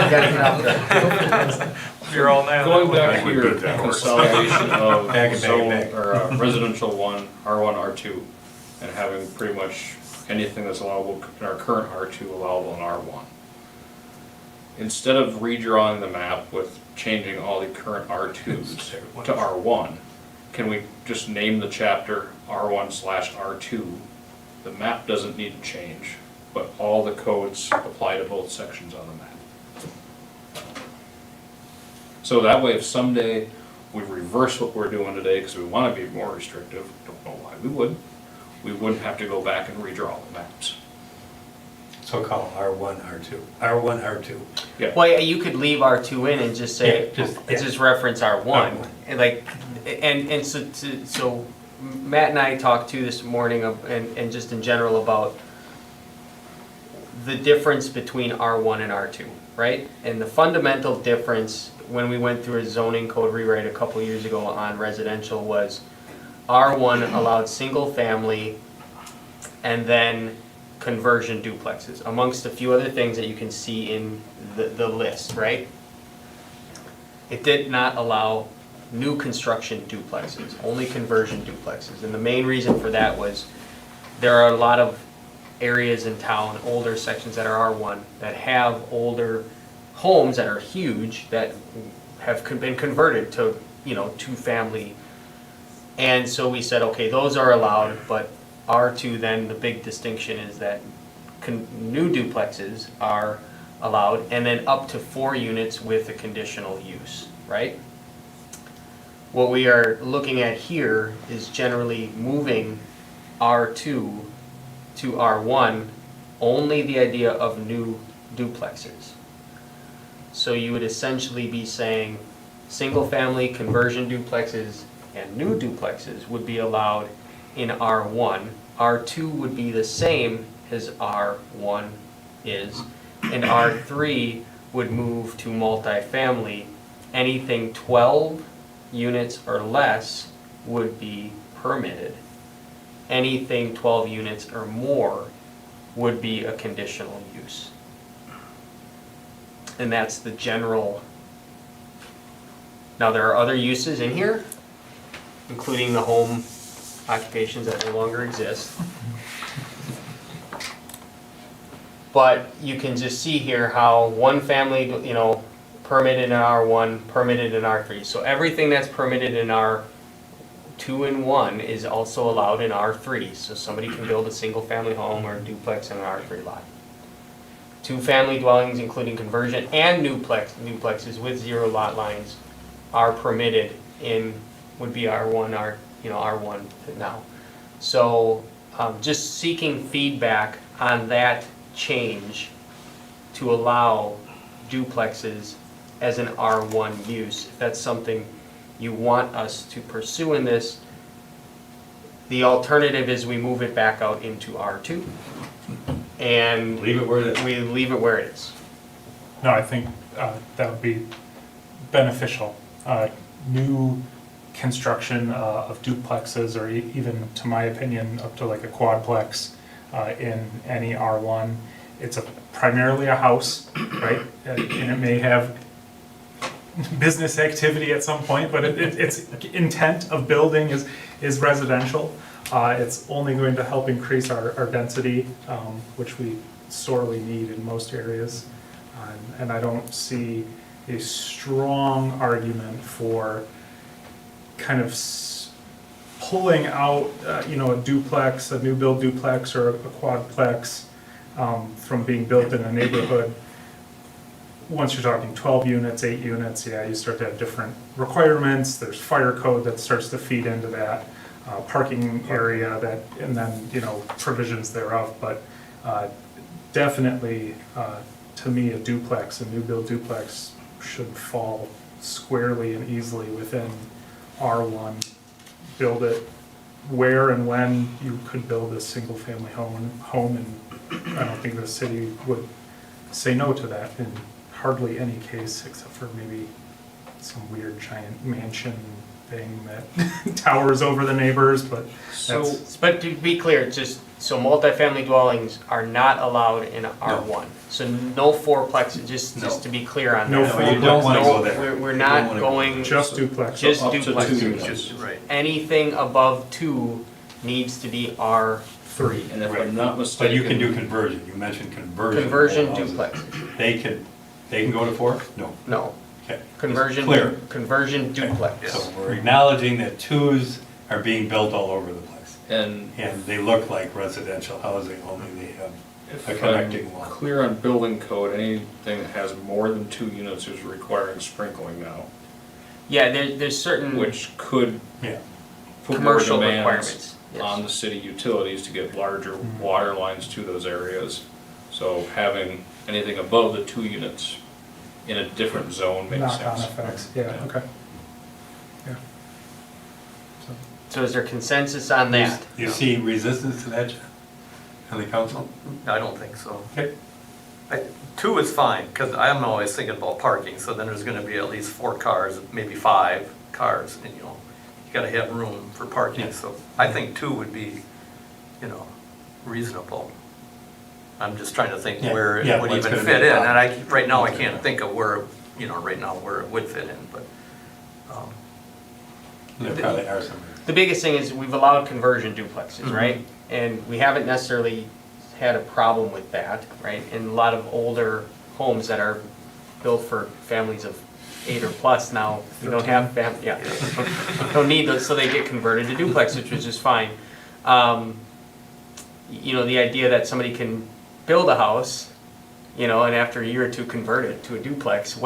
we gotta get out there. You're all now. Going back I to would your beat that horse. consolidation of Back. zone, or residential one, R1, R2, and having pretty much anything that's allowable in our current R2 allowable in R1. Instead of redrawing the map with changing all the current R2s to R1, can we just name the chapter R1/R2? The map doesn't need to change, but all the codes apply to both sections on the map. So that way, if someday we reverse what we're doing today because we want to be more restrictive, don't know why we would, we wouldn't have to go back and redraw the maps. So call R1, R2, R1, R2. Yeah. Well, yeah, you could leave R2 in and just say, Yeah, just reference R1. R1. And like, and so Matt and I talked too this morning and just in general about the difference between R1 and R2, right? And the fundamental difference when we went through a zoning code rewrite a couple years ago on residential was R1 allowed single family and then conversion duplexes, amongst a few other things that you can see in the list, right? It did not allow new construction duplexes, only conversion duplexes. And the main reason for that was there are a lot of areas in town, older sections that are R1, that have older homes that are huge that have been converted to, two-family. And so we said, okay, those are allowed, but R2 then, the big distinction is that new duplexes are allowed, and then up to 4 units with a conditional use, right? What we are looking at here is generally moving R2 to R1, only the idea of new duplexes. So you would essentially be saying single-family conversion duplexes and new duplexes would be allowed in R1. R2 would be the same as R1 is, and R3 would move to multifamily. Anything 12 units or less would be permitted. Anything 12 units or more would be a conditional use. And that's the general. Now, there are other uses in here, including the home occupations that no longer exist. But you can just see here how one family, permitted in R1, permitted in R3. So everything that's permitted in R2 and 1 is also allowed in R3. So somebody can build a single family home or a duplex in an R3 lot. 2-family dwellings, including conversion and duplexes with 0 lot lines, are permitted in, would be R1, R1 now. So just seeking feedback on that change to allow duplexes as an R1 use. If that's something you want us to pursue in this, the alternative is we move it back out into R2 and Leave it where it is. we leave it where it is. No, I think that would be beneficial. New construction of duplexes, or even, to my opinion, up to like a quadplex in any R1. It's primarily a house, right? And it may have business activity at some point, but its intent of building is residential. It's only going to help increase our density, which we sorely need in most areas. And I don't see a strong argument for kind of pulling out, a duplex, a new build duplex or a quadplex from being built in a neighborhood. Once you're talking 12 units, 8 units, you start to have different requirements. There's fire code that starts to feed into that, parking area that, and then, provisions thereof. But definitely, to me, a duplex, a new build duplex should fall squarely and easily within R1. Build it where and when you could build a single family home, and I don't think the city would say no to that in hardly any case, except for maybe some weird giant mansion thing that towers over the neighbors, but that's. But to be clear, just so multifamily dwellings are not allowed in R1. So no fourplexes, just to be clear on No that. four- You don't wanna go there. We're not going, Just duplex. just Up to 2 duplexes. units. Right. Anything above 2 needs to be R3. And if Right. I'm not But mistaken. you can do conversion, you mentioned conversion. Conversion houses. duplexes. They can go to 4? No, No, okay. conversion, Clear. conversion duplex. So we're acknowledging that 2s are being built all over the place. And And they look like residential housing, only they have if a I'm connecting wall. clear on building code, anything that has more than 2 units is requiring sprinkling now, Yeah, there's certain which could Yeah, put more commercial demands requirements. Yes. on the city utilities to get larger water lines to those areas. So having anything above the 2 units in a different zone makes Knock-on sense. effects, yeah, okay. Yeah. So, So is there consensus on that? you see resistance to that, John, on the council? I don't think so. Okay. 2 is fine, because I'm always thinking about parking, so then there's gonna be at least 4 cars, maybe 5 cars, and you know, you gotta have room for parking, Yeah. so I think 2 would be, you know, reasonable. I'm just trying to think Yeah, where yeah, it would what's even gonna fit be in, a and problem. right now I can't think of where, you know, right now where it would fit in, but, There probably are some. The biggest thing is we've allowed conversion duplexes, Mhm. right? And we haven't necessarily had a problem with that, right? In a lot of older homes that are built for families of 8 or plus now, we don't have don't need those, so they get converted to duplex, which is just fine. You know, the idea that somebody can build a house, you know, and after a year or two convert it to a duplex,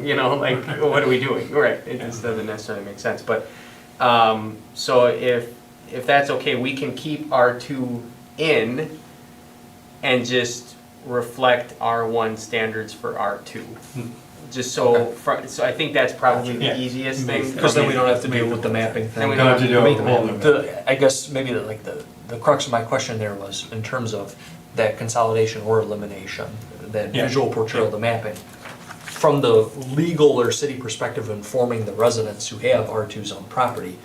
you know, like, what are we doing? Right, it just doesn't necessarily make sense, but, so if that's okay, we can keep R2 in and just reflect R1 standards for R2. Just so, so I think that's probably Yeah. the easiest thing. Because then we don't have to deal with the mapping Then we thing. don't Don't have to do I mean, a whole new. I guess maybe the crux of my question there was in terms of that consolidation or elimination, that Yeah. visual portrayal of the mapping. From the legal or city perspective of informing the residents who have R2 zone property,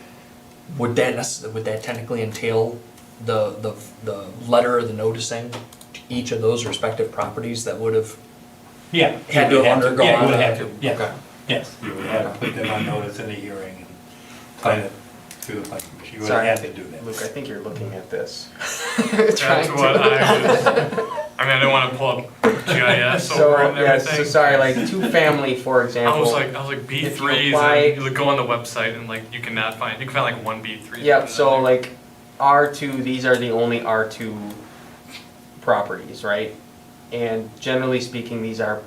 would that technically entail the letter or the noticing to each of those respective properties that would have Yeah. had to you would have to- undergone? Yeah, you would have to, Okay. yeah, yes, you would have to put them on notice in a hearing and plan it through the planning commission. You would Sorry, have to do that. Luke, I think you're looking at this. That's what I mean, I don't wanna pull up GIS So, over it and yeah, so everything. sorry, like two-family, for I example. was like B3s, apply- and you go on the website and like, you can find like one B3. Yep, so like R2, these are the only R2 properties, right? And generally speaking, these are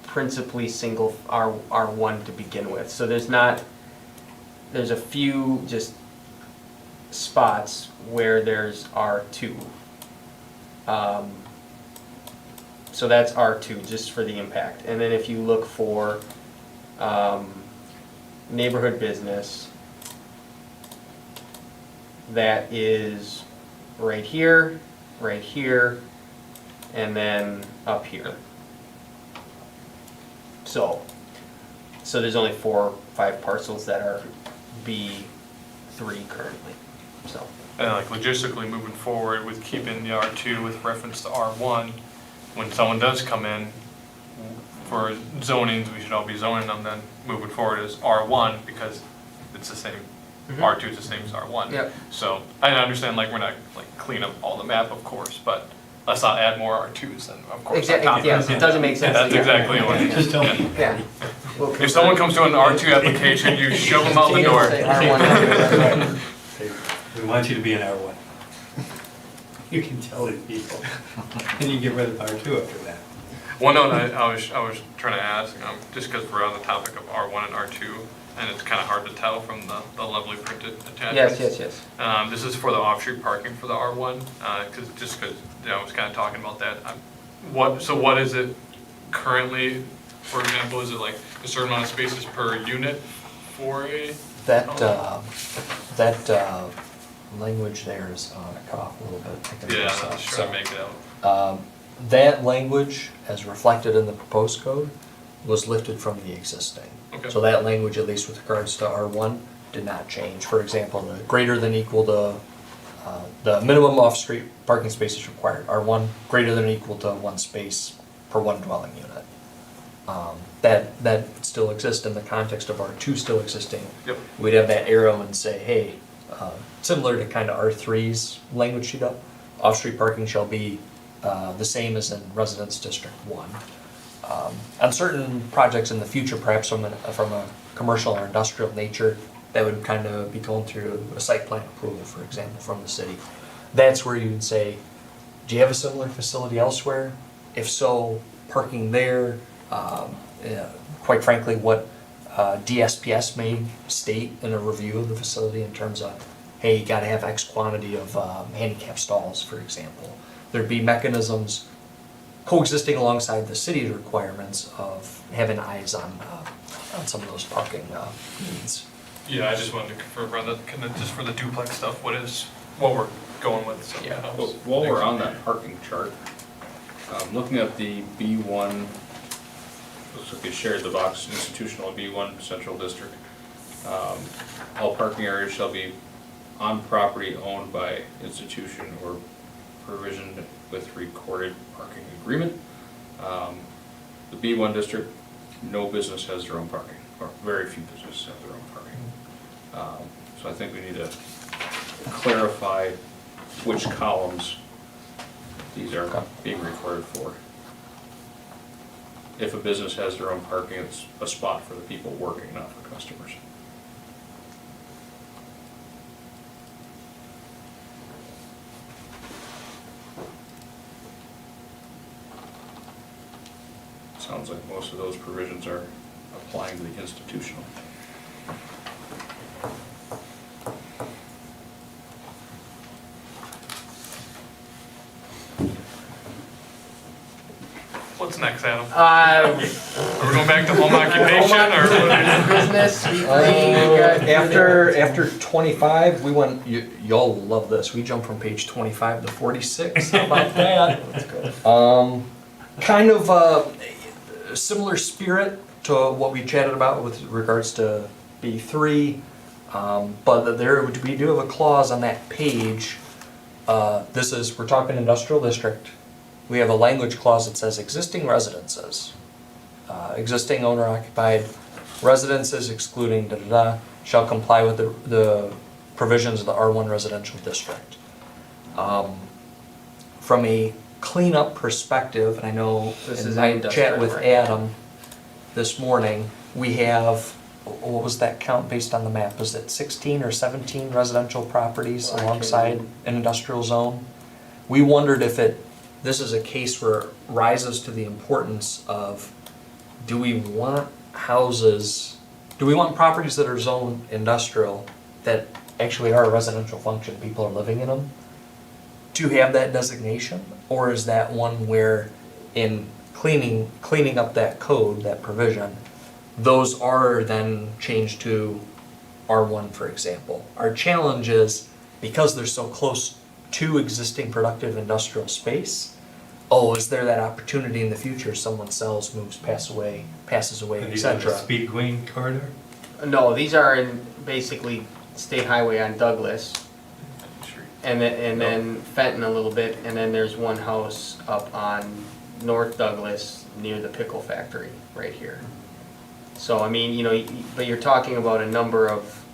principally single R1 to begin with. So there's a few just spots where there's R2. So that's R2, just for the impact. And then if you look for neighborhood business, that is right here, and then up here. So there's only 4 or 5 parcels that are B3 currently, so. And like logistically moving forward with keeping the R2 with reference to R1, when someone does come in for zonings, we should all be zoning them then moving forward as R1 because it's the same, R2 is the same as R1. Yep. So I understand like we're not like clean up all the map, of course, but let's not add more R2s then, of course. on top of Yes, that. it doesn't make sense. That's Yeah. exactly what it is. Just tell me. Yeah. We'll If someone comes to an R2 application, you shove them out the door. Say R1. We want you to be an R1. You can tell the people. And you get rid of R2 after that. Well, no, I was trying to ask, just because we're on the topic of R1 and R2, and it's kind of hard to tell from the lovely printed attachments. Yes. This is for the off-street parking for the R1, because I was kind of talking about that. What is it currently, for example, is it like a certain amount of spaces per unit for a? That language there is, I cut off a little bit. I can Yeah, fix I that. was trying to make it out. That language, as reflected in the proposed code, was lifted from the existing. Okay. So that language, at least with regards to R1, did not change. For example, the greater than equal to, the minimum off-street parking spaces required, R1, greater than equal to 1 space per 1 dwelling unit. That still exists in the context of R2 still existing. Yep. We'd have that arrow and say, hey, similar to kind of R3's language sheet up. Off-street parking shall be the same as in Residence District 1. On certain projects in the future, perhaps from a commercial or industrial nature, that would kind of be going through a site plan approval, for example, from the city. That's where you would say, do you have a similar facility elsewhere? If so, parking there, quite frankly, what DSPS may state in a review of the facility in terms of, hey, you gotta have X quantity of handicap stalls, for example. There'd be mechanisms coexisting alongside the city's requirements of having eyes on some of those parking needs. Yeah, I just wanted to confirm, Brenda, just for the duplex stuff, what we're going with, so. Yeah. that Well, was- while we're on that parking chart, looking at the B1, looks like it shared the box, institutional B1 central district. All parking areas shall be on property owned by institution or provisioned with recorded parking agreement. The B1 district, no business has their own parking, or very few businesses have their own parking. So I think we need to clarify which columns these are being recorded for. If a business has their own parking, it's a spot for the people working, not for customers. Sounds like most of those provisions are applying to the institutional. What's next, Adam? Uh, Are we going back to home occupation, or what? business, B3, After 25, we went, y'all love this, we jumped from page 25 to 46, how about that? Let's go. Kind of a similar spirit to what we chatted about with regards to B3, but we do have a clause on that page. We're talking industrial district. We have a language clause that says existing residences, existing owner occupied residences excluding shall comply with the provisions of the R1 residential district. From a cleanup perspective, and I know, This in is my industrial, chat with right? Adam this morning, we have, what was that count based on the map? Is it 16 or 17 residential properties Well, I alongside can- an industrial zone? We wondered if this is a case where it rises to the importance of, do we want properties that are zoned industrial that actually are a residential function, people are living in them, to have that designation? Or is that one where in cleaning up that code, that provision, those are then changed to R1, for example? Our challenge is, because they're so close to existing productive industrial space, is there that opportunity in the future, someone sells, moves, passes away, These are the etc.? speed green corridor? No, these are in basically State Highway on Douglas, and then Fenton a little bit, and then there's one house up on North Douglas near the pickle factory, right here. So, I mean, you know, but you're talking about a number of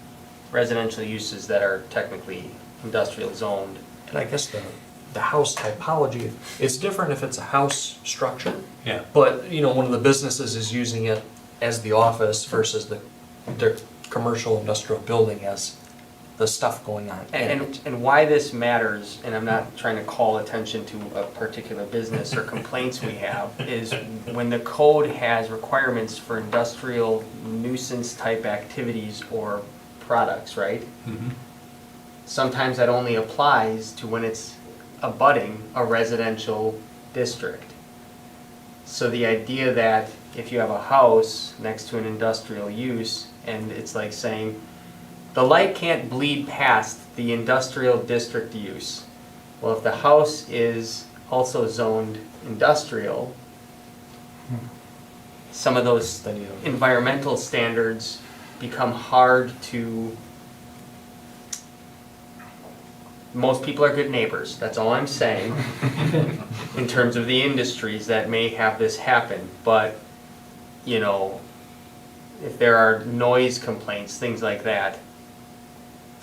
residential uses that are technically industrial zoned. And I guess the house typology, it's different if it's a house structure, Yeah. but, you know, one of the businesses is using it as the office versus the commercial industrial building as the stuff going on in it. And why this matters, and I'm not trying to call attention to a particular business or complaints we have, is when the code has requirements for industrial nuisance type activities or products, right? Mhm. Sometimes that only applies to when it's abutting a residential district. So the idea that if you have a house next to an industrial use, and it's like saying, the light can't bleed past the industrial district use. Well, if the house is also zoned industrial, some of those environmental standards become hard to. Most people are good neighbors, that's all I'm saying, in terms of the industries that may have this happen. But, you know, if there are noise complaints, things like that,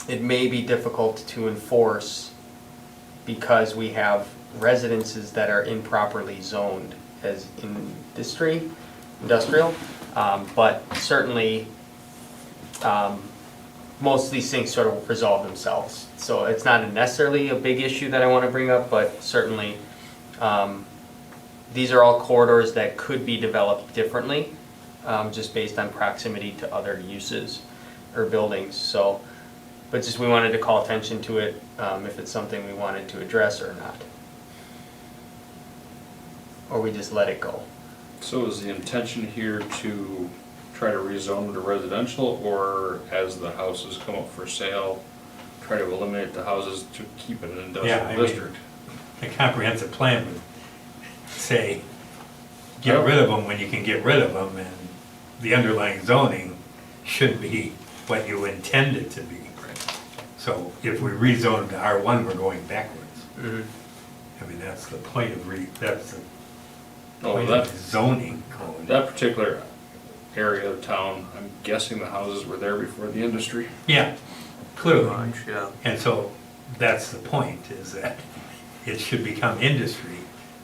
it may be difficult to enforce because we have residences that are improperly zoned as industrial. But certainly, most of these things sort of resolve themselves. So it's not necessarily a big issue that I want to bring up, but certainly, these are all corridors that could be developed differently, just based on proximity to other uses or buildings. So, but just we wanted to call attention to it, if it's something we wanted to address or not. Or we just let it go. So is the intention here to try to rezone to residential, or as the houses come up for sale, try to eliminate the houses to keep it an Yeah, I industrial mean, district? the comprehensive plan would say, get rid of them when you can get rid of them, and the underlying zoning should be what you intend it to be. So if we rezone to R1, we're going backwards. I mean, that's the point of that's the point of the zoning code. That particular area of town, I'm guessing the houses were there before the industry. Yeah, clearly. Yeah. And so that's the point, is that it should become industry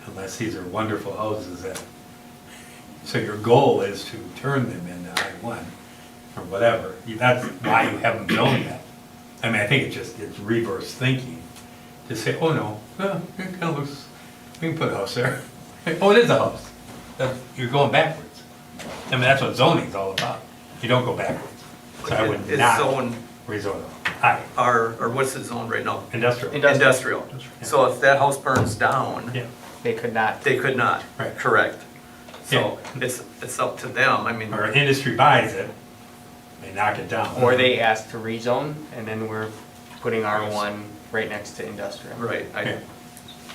unless these are wonderful houses that, so your goal is to turn them into I-1 or whatever. That's why you haven't zoned that. I mean, I think it's reverse thinking to say, oh no, well, it kind of looks, we can put a house there. Oh, it is a house. You're going backwards. I mean, that's what zoning's all about. You don't go backwards. So I would Is not zone rezone them. Hi, or what's it zoned right now? industrial. Industrial. Yeah. So if that house burns down, Yeah, They could not. they could not, Right. correct? So it's up to them, I mean, or industry buys it, they knock it down. Or they ask to rezone, and then we're putting R1 right next to industrial. right, Yeah.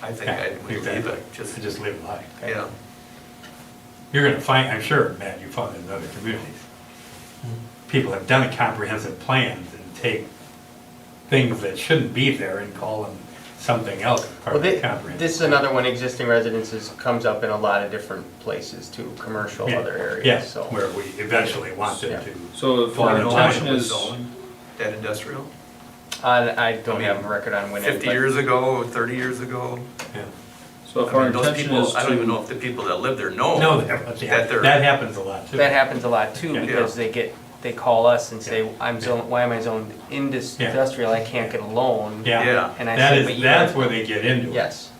I think Yeah, I'd leave exactly. it, just, Just leave it like. yeah. You're gonna find, I'm sure, Matt, you found it in other communities. People have done comprehensive plans and take things that shouldn't be there and call them something else part Well, of the comprehensive. this is another one, existing residences comes up in a lot of different places too, commercial, Yeah. other Yeah, areas, so. where we eventually want Yeah. them to. So if Well, our I know intention It was is, zoned, that industrial, I don't have a record on when. 50 years ago, 30 years ago. Yeah. so if I our mean, those intention people, is I don't even know to, if the people that live there know. No, that they're- that happens a lot too. That happens a lot too, Yeah. because they call us and say, Yeah. I'm zoned, why am I zoned industrial, I can't get a loan. Yeah, And I that say, is, but you that's have- where they get into it. Yes,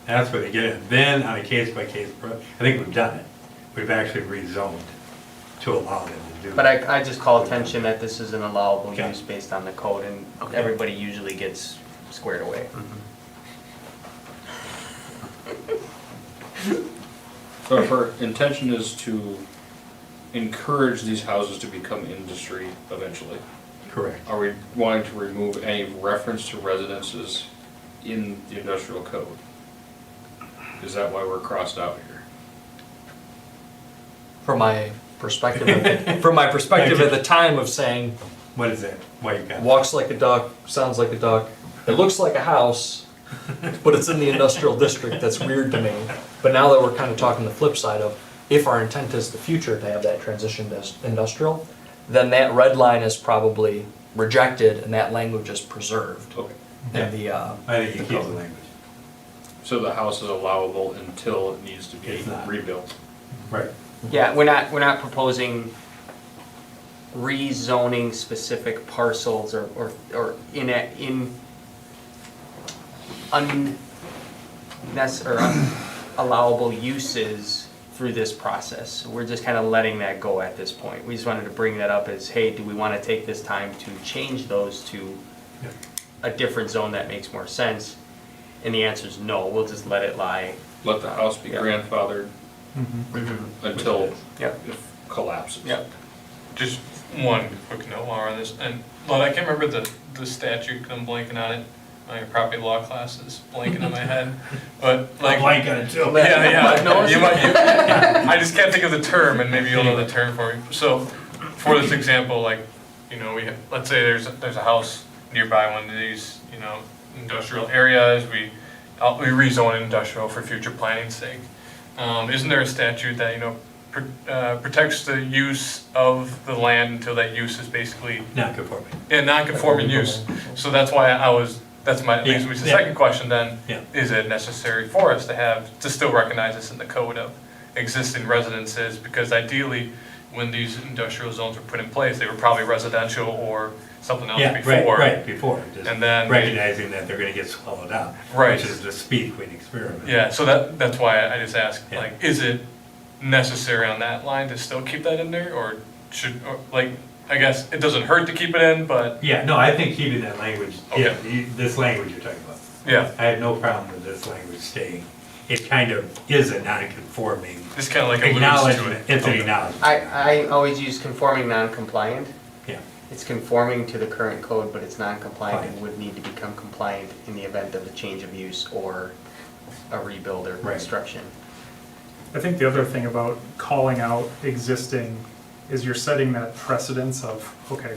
That's where they get in. Then on a case-by-case, I think we've done it. We've actually rezoned to allow them to do. but I just call attention that this is an allowable Okay. use based on the code, and Okay. everybody usually gets squared away. so if our intention is to encourage these houses to become industry eventually, Correct. are we wanting to remove any reference to residences in the industrial code? Is that why we're crossed out here? From my perspective, at the time of saying, What is that? Why you got? walks like a duck, sounds like a duck, it looks like a house, but it's in the industrial district, that's weird to me. But now that we're kind of talking the flip side of, if our intent is the future to have that transition to industrial, then that red line is probably rejected and that language is preserved. Okay. And the, I think you keep the language. So the house is allowable until it needs to be It's not. rebuilt? Right. Yeah, we're not proposing rezoning specific parcels or in allowable uses through this process. We're just kind of letting that go at this point. We just wanted to bring that up as, hey, do we want to take this time to change those to Yeah. a different zone that makes more sense? And the answer is no, we'll just let it lie. Let the house be Yeah. grandfathered until Yep. it collapses? Yep. Just one quick note while we're on this, and, well, I can't remember the statute, 'cause I'm blanking on it. My property law class is blanking on my head, but like. Blank on it too. Yeah, No, yeah. I just can't think of the term, and maybe you'll know the term for me. So, for this example, like, you know, let's say there's a house nearby one of these, you know, industrial areas, we rezone industrial for future planning's sake. Isn't there a statute that, you know, protects the use of the land until that use is basically Non-conforming. a non-conforming use. So that's why that's my, leads me to the Yeah. second question then. Yeah. Is it necessary for us to still recognize this in the code of existing residences? Because ideally, when these industrial zones were put in place, they were probably residential or something else Yeah, before. right, before, just And then- recognizing that they're gonna get swallowed up. Right. Which is the speed queen experiment. Yeah, so that's why I just asked, Yeah. like, is it necessary on that line to still keep that in there, or I guess it doesn't hurt to keep it in, but, Yeah, no, I think keeping that language, yeah, Okay. this language you're talking about. yeah, I have no problem with this language staying. It kind of is a non-conforming just kind of like alludes to acknowledgement. it. It's an Okay. acknowledgement. I always use conforming non-compliant. Yeah, It's conforming to the current code, but it's non-compliant and Right. would need to become compliant in the event of a change of use or a rebuild or Right. construction. I think the other thing about calling out existing is you're setting that precedence of, okay,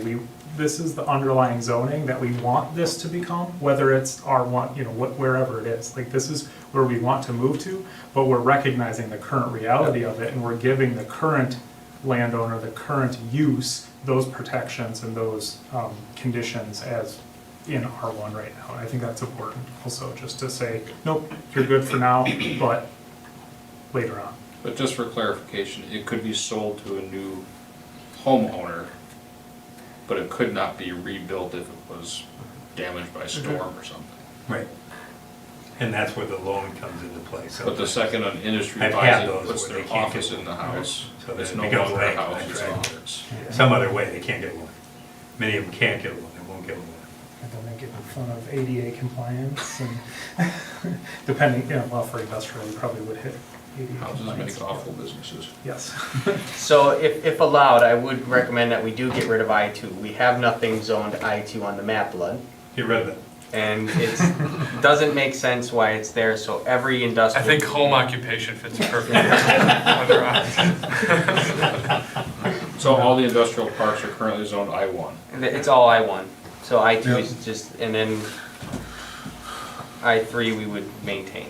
this is the underlying zoning that we want this to become, whether it's R1, wherever it is. Like, this is where we want to move to, but we're recognizing the current reality of it, and we're giving the current landowner, the current use, those protections and those conditions as in R1 right now. And I think that's important also, just to say, nope, you're good for now, but later on. But just for clarification, it could be sold to a new homeowner, but it could not be rebuilt if it was damaged by storm or something. right. And that's where the loan comes into play, so. But the second an industry I've buys had it, those puts where their they can't office get- in the house, So it's then no it becomes longer a bank house, it's an contract. office. Some other way, they can't get a loan. Many of them can't get a loan, they won't get a loan. And then they get in front of ADA compliance and depending, well, for industrial, you probably would hit ADA Houses compliance. make awful businesses. Yes. So if allowed, I would recommend that we do get rid of I-2. We have nothing zoned I-2 on the map, Blood. Get rid of it. And it doesn't make sense why it's there, so every I industrial. think home occupation fits perfectly under option. So all the industrial parks are currently zoned I-1. It's all I-1, so I-2 Yep. is just, and then I-3 we would maintain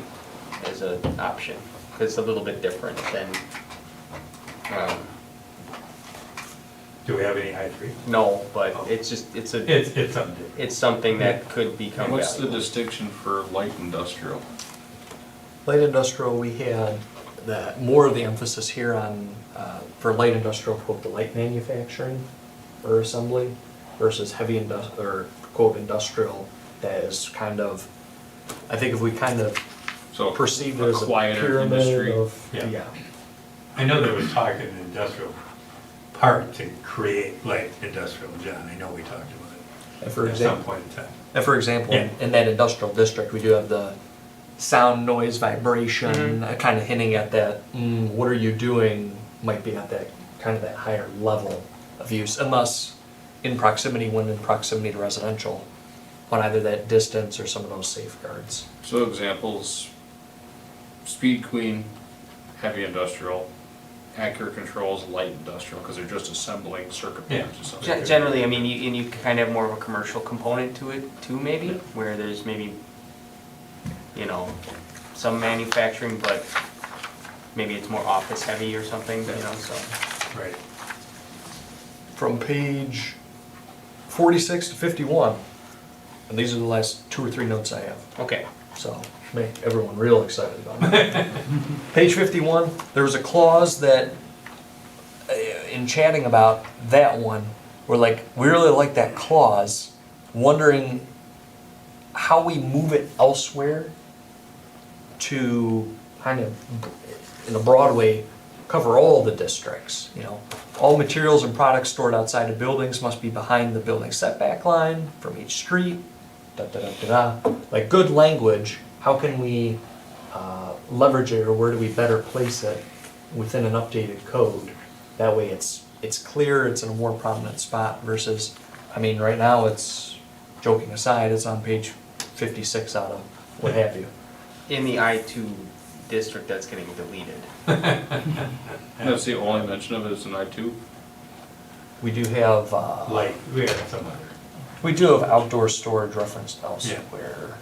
as an option. It's a little bit different than, Do we have any I3? no, but it's just, It's something different. it's something that could become What's the valuable. distinction for light industrial? Light industrial, we had more of the emphasis here on, for light industrial, quote, the light manufacturing or assembly versus heavy or quote, industrial, that is kind of, I think if we kind of So perceived it as a quieter pyramid industry. of, Yeah. yeah. I know there was talk in the industrial park to create light industrial, John, I know we talked about And for it at some example, point in time. and for example, in that industrial district, we do have the sound, noise, vibration, kind of hinting at that, what are you doing, might be at that, kind of that higher level of use, unless when in proximity to residential, on either that distance or some of those safeguards. So examples, Speed Queen, heavy industrial, Accurate Controls, light industrial, because they're just assembling circuit boards and stuff. Generally, I mean, and you kind of have more of a commercial component to it too, maybe, where there's maybe, some manufacturing, but maybe it's more office heavy or something, so. Right. From page 46 to 51, and these are the last 2 or 3 notes I have. Okay. So make everyone real excited about it. Page 51, there was a clause that, in chatting about that one, we really like that clause, wondering how we move it elsewhere to kind of, in a broad way, cover all the districts, All materials and products stored outside of buildings must be behind the building setback line from each street, da-da-da-da-da. Like good language, how can we leverage it, or where do we better place it within an updated code? That way it's clear, it's in a more prominent spot versus, right now it's, joking aside, it's on page 56 out of what have you. In the I-2 district, that's getting deleted. That's the only mention of it is an I-2? We do have, Light, we have some other. we do have outdoor storage referenced elsewhere.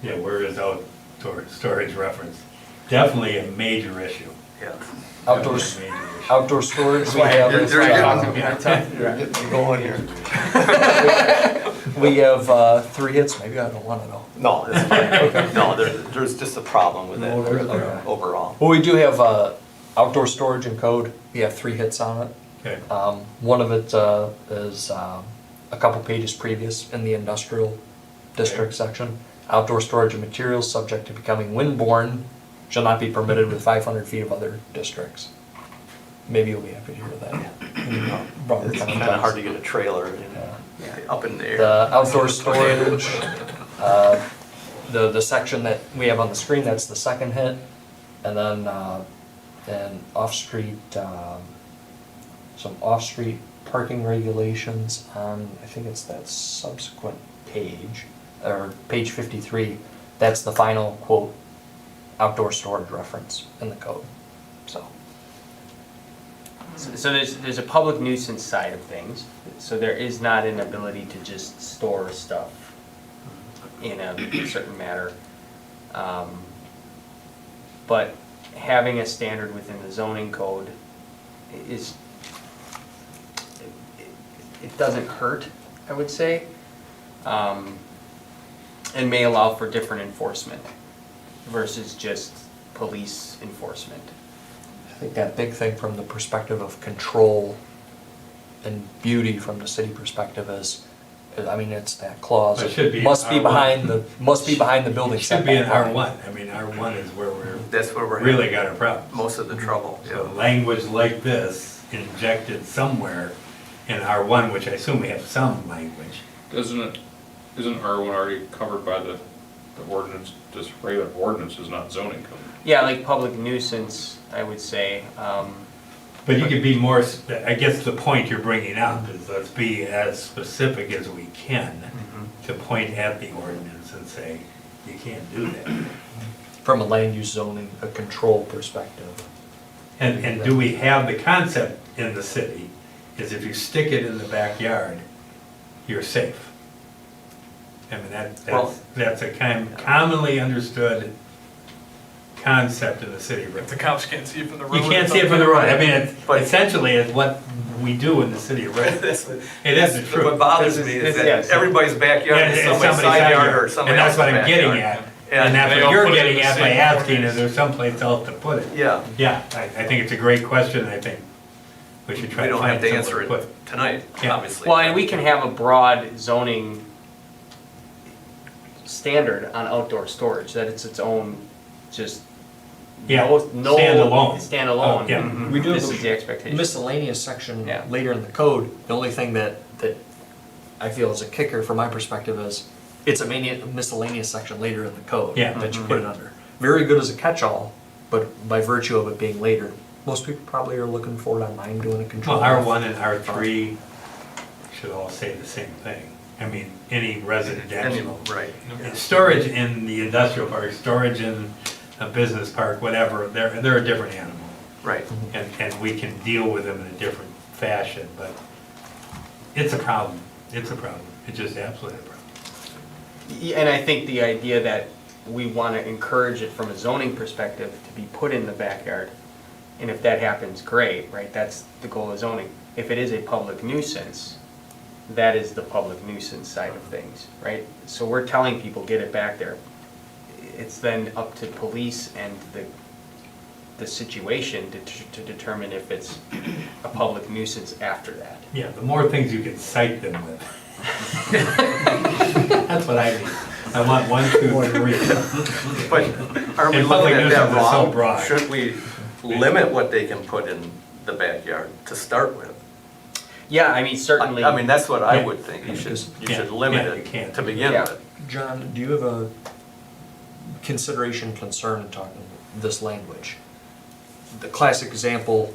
Yeah, where is out, storage reference. Definitely a major issue. Yeah. Outdoor, Definitely a major issue. outdoor storage, we have, Going here. we have 3 hits, maybe I don't wanna know. No, it's fine. No, there's just a problem with it Okay. overall. Well, we do have outdoor storage and code, we have 3 hits on it. Okay. One of it is a couple pages previous in the industrial district section. Outdoor storage of materials subject to becoming windborne shall not be permitted with 500 feet of other districts. Maybe you'll be happy to hear that. It's kind of hard to get a trailer up in the air. The outdoor storage, the section that we have on the screen, that's the second hit. And then off-street, some off-street parking regulations on, I think it's that subsequent page, or page 53. That's the final quote, outdoor storage reference in the code, so. So there's a public nuisance side of things, so there is not an ability to just store stuff in a certain manner. But having a standard within the zoning code is, it doesn't hurt, I would say, and may allow for different enforcement versus just police enforcement. I think that big thing from the perspective of control and beauty from the city perspective is, I mean, it's that clause. It should be Must be R1. behind the building It should be an setback. R1. I mean, R1 is where That's where we're really having got a problem. most of the trouble. So language like this injected somewhere in R1, which I assume we have some language. Isn't R1 already covered by the ordinance, just regular ordinance is not zoning code? Yeah, like public nuisance, I would say. But you could be more, I guess the point you're bringing up is let's be as specific as we can to point at the ordinance and say, you can't do that. From a land use zoning, a control perspective. And do we have the concept in the city is if you stick it in the backyard, you're safe? I mean, that's a commonly understood concept in the city. If the cops can't see it from the road. You can't see it from the road. I mean, essentially, it's what we do in the city of Ripon. It is the truth. What bothers me is that Yes. everybody's backyard Yeah, is it's somebody's side yard or somebody And that's else's what I'm getting backyard. at. And that's they what all you're put it in getting the at by same asking, corners. is there someplace else to put it? Yeah, Yeah, I think it's a great question, and I think we should try we to don't have find to answer somewhere to put it tonight, Yeah. obviously. Well, and we can have a broad zoning standard on outdoor storage, that it's its own, just Yeah, no standalone. standalone. Oh, yeah. Mhm. We do This have is the expectation. miscellaneous section Yeah. later in the code. The only thing that I feel is a kicker from my perspective is it's a miscellaneous section later in the code Yeah. that you put it under. Very good as a catch-all, but by virtue of it being later, most people probably are looking for it on mine doing a control. Well, R1 and R3 should all say the same thing. I mean, any residential. Right. Storage in the industrial park, storage in a business park, whatever, they're a different animal. Right. And we can deal with them in a different fashion, but it's a problem. It's a problem. It's just absolutely a problem. And I think the idea that we want to encourage it from a zoning perspective to be put in the backyard, and if that happens, great, right? That's the goal of zoning. If it is a public nuisance, that is the public nuisance side of things, right? So we're telling people, get it back there. It's then up to police and the situation to determine if it's a public nuisance after that. Yeah, the more things you can cite them with. That's what I need. I want 1, 2, 3. But aren't we And looking public at that nuisance is so wrong? broad. Shouldn't we limit what they can put in the backyard to start with? Yeah, I mean, certainly. I mean, that's what I Yeah. would think. You should Yeah, limit yeah, you it can't. to begin Yeah. with. John, do you have a consideration, concern in talking this language? The classic example,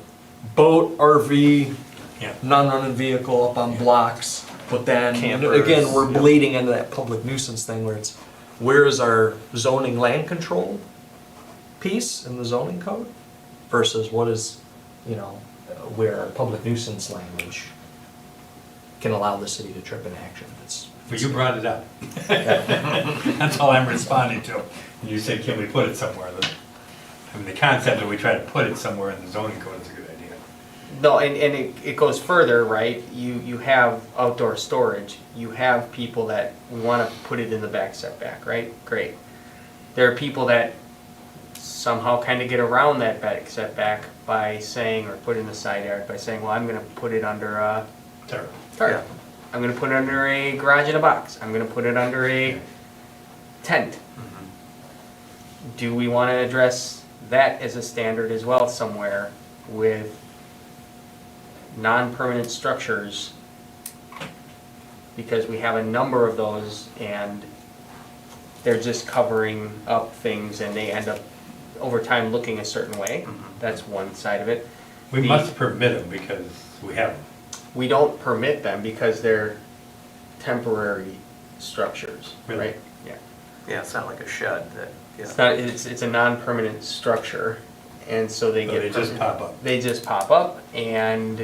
boat, RV, Yeah. non-running vehicle up on blocks, but then, Campers. again, we're bleeding into that public nuisance thing where it's, where is our zoning land control piece in the zoning code versus what is, where our public nuisance language can allow the city to trip in action. It's But you brought it up. That's all I'm responding to. And you said, can we put it somewhere? I mean, the concept that we try to put it somewhere in the zoning code is a good idea. No, and it goes further, right? You have outdoor storage, you have people that, we wanna put it in the back setback, right? Great. There are people that somehow kinda get around that back setback by saying, or put in the side yard, by saying, well, I'm gonna put it under a Terrible. tarp. I'm gonna put it under a garage in a box, I'm gonna put it under a tent. Do we wanna address that as a standard as well somewhere with non-permanent structures? Because we have a number of those and they're just covering up things and they end up over time looking a certain way. That's one side of it. We The- must permit them because we have them. We don't permit them because they're temporary structures, Really? right? Yeah. Yeah, it's not like a shed that, It's yeah. not, it's a non-permanent structure and so they So get. they just pop up. They just pop up and,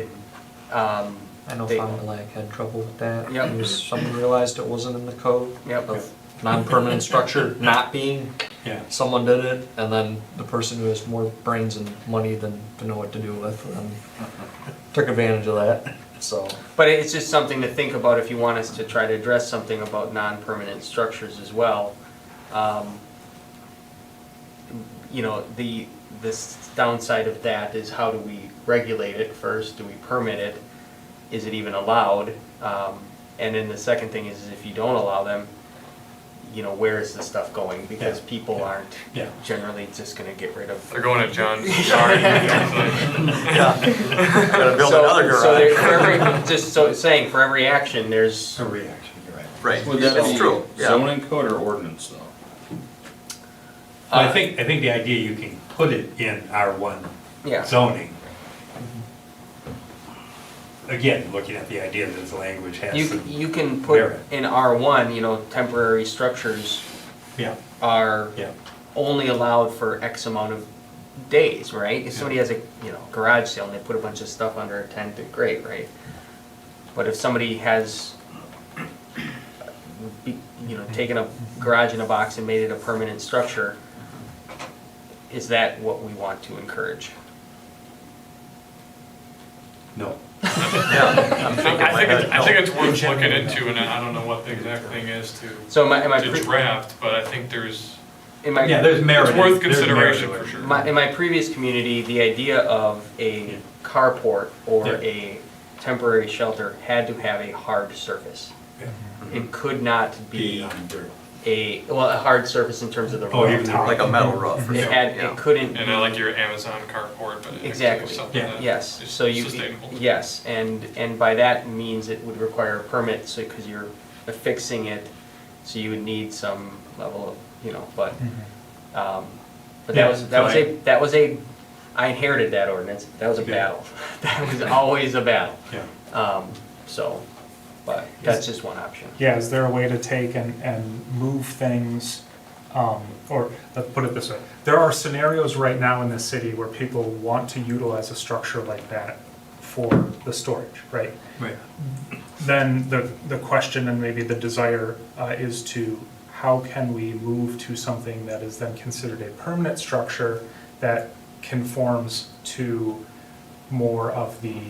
I know They- Fond du Lac had trouble with that. Yep. Because someone realized it wasn't in the code Yep. of non-permanent structure not being, Yeah. someone did it, and then the person who has more brains and money than to know what to do with, took advantage of that, so. but it's just something to think about if you want us to try to address something about non-permanent structures as well. You know, this downside of that is how do we regulate it first? Do we permit it? Is it even allowed? And then the second thing is if you don't allow them, you know, where is the stuff going? Because Yeah. people aren't Yeah. generally just gonna get rid of. They're going to John's yard. Gotta build So- another So there, garage. for every, just so saying, for every action, there's, A reaction, you're right. Right, Would that it's be true, yeah. zoning code or ordinance though? Well, I think the idea you can put it in R1 yeah. zoning. Again, looking at the idea that this language has some, You can put merit. in R1, you know, temporary structures yeah, are yeah. only allowed for X amount of days, right? If somebody has a, you know, garage sale and they put a bunch of stuff under a tent, they're great, right? But if somebody has, you know, taken a garage in a box and made it a permanent structure, is that what we want to encourage? No. Yeah, I'm thinking in my head, I think no. it's worth looking into, and I don't know what the exact thing is So am I, to draft, but I think there's, in my, Yeah, there's merit. it's worth there's merit consideration to it. for sure. in my previous community, the idea of a carport or Yeah. a temporary shelter had to have a hard surface. Yeah. It could not Be be on dirt. a hard surface in terms of the Oh, roof. even the- Like a metal roof or It something, had, yeah. it couldn't And be, I like your Amazon carport, but it's Exactly. something Yeah. that yes, is so you, sustainable. yes, and by that means it would require a permit, so, because you're affixing it, so you would need some level of, you know, but, but Yeah, that was a, I inherited that ordinance, that was a Okay. battle. That was always a battle, Yeah. so, but that's just one option. Yeah, is there a way to take and move things, or let's put it this way, there are scenarios right now in the city where people want to utilize a structure like that for the storage, right? Right. Then the question and maybe the desire is to, how can we move to something that is then considered a permanent structure that conforms to more of the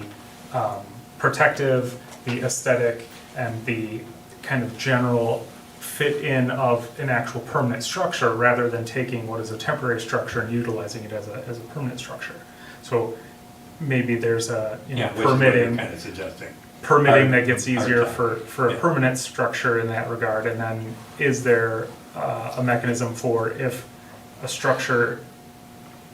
protective, the aesthetic, and the kind of general fit in of an actual permanent structure rather than taking what is a temporary structure and utilizing it as a permanent structure. So maybe there's a, you know, Yeah, which is what you're permitting kind of suggesting. permitting that gets easier Hard for a Yeah. permanent structure in that regard, and then is there a mechanism for if a structure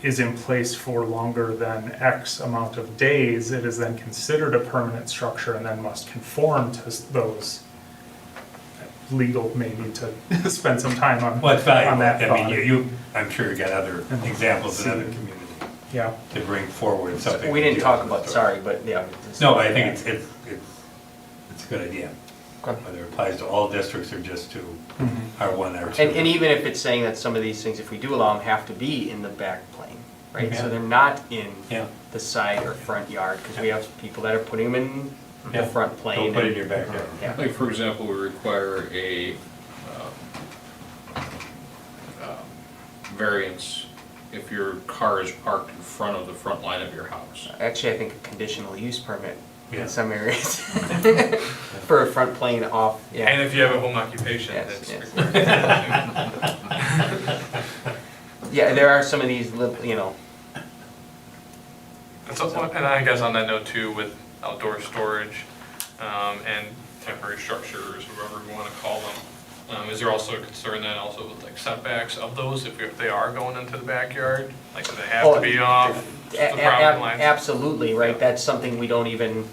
is in place for longer than X amount of days, it is then considered a permanent structure and then must conform to those. Legal may need to spend some time on Well, it's valuable. on that I thought. mean, I'm sure you got other examples in other See. communities Yeah, to bring forward something. We didn't that talk deals about, with sorry, but yeah. No, but I think it's a good idea. Okay. Whether it applies to all districts or just to Mhm. R1, R2. And even if it's saying that some of these things, if we do allow them, have to be in the back plane, right? So Yeah. they're not in Yeah. the side or front yard, because we have people that are putting them in the front plane. Don't put it in your backyard. Yeah. Like, for example, we require a variance if your car is parked in front of the front line of your house. Actually, I think a conditional use permit Yeah. in some areas for a front plane off, And yeah. if you have a home occupation, Yes, that's yes. required. Yeah, there are some of these, you know, And so, and I guess on that note too, with outdoor storage, and temporary structures, whatever you wanna call them, is there also a concern then also with like setbacks of those, if they are going into the backyard? Like, do they have to be off the property lines? Absolutely, right, that's something we don't even,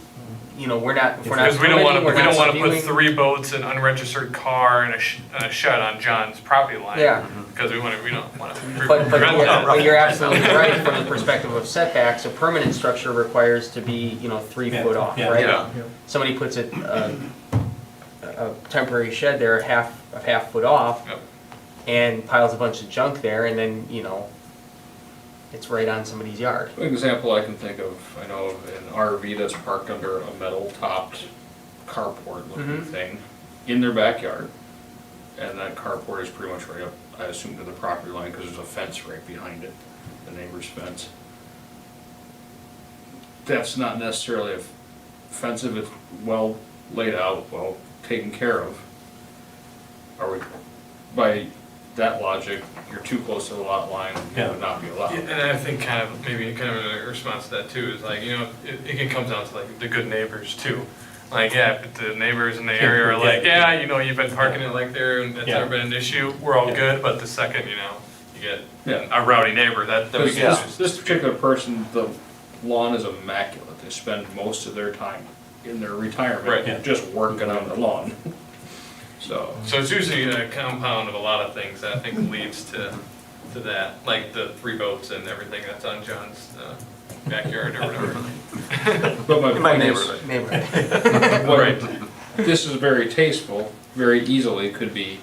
you know, we're not, if we're not Because we don't wanna, permitting, we're we don't not wanna put reviewing. 3 boats, an unregistered car, and a shed on John's property line. Yeah. Because we don't wanna But prevent that. but you're absolutely right, from the perspective of setbacks, a permanent structure requires to be, you know, 3 Yeah, foot off, yeah. right? Yeah. Somebody puts a temporary shed there, a half foot off, Yep. and piles a bunch of junk there, and then, you know, it's right on somebody's yard. An example I can think of, I know of an RV that's parked under a metal-topped carport looking Mhm. thing in their backyard. And that carport is pretty much right up, I assume, to the property line, because there's a fence right behind it, the neighbor's fence. That's not necessarily offensive, it's well laid out, well taken care of. Are we, by that logic, you're too close to the lot line, it would not be Yeah, allowed. and I think maybe in a response to that too, is like, you know, it can come down to like the good neighbors too. Like, yeah, if the neighbors in the area are like, yeah, you know, you've been parking it like there and it's Yeah. never been an issue, we're all Yeah. good, but the second, you know, you get Yeah. a rowdy neighbor, that we Because get this particular person, the lawn is immaculate, they spend most of their time in their Right. retirement Yeah. just working on the lawn. So, So it's usually a compound of a lot of things that I think leads to that, like the 3 boats and everything that's on John's backyard or whatever. but my In my point is, neighborhood. what- this is very tasteful, very easily could be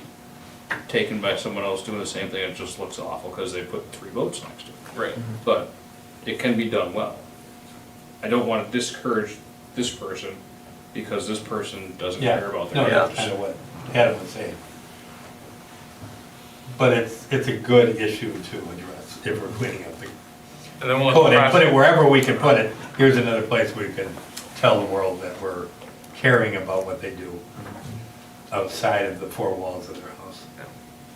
taken by someone else doing the same thing, it just looks awful because they put 3 boats next to it. Right. But it can be done well. I don't want to discourage this person because this person doesn't Yeah, care about no, their that's neighbors. kind of what Adam was saying. But it's a good issue to address if we're cleaning up the And then we'll code let and the put it process, wherever we can put it. Here's another place we can tell the world that we're caring about what they do outside of the 4 walls of their house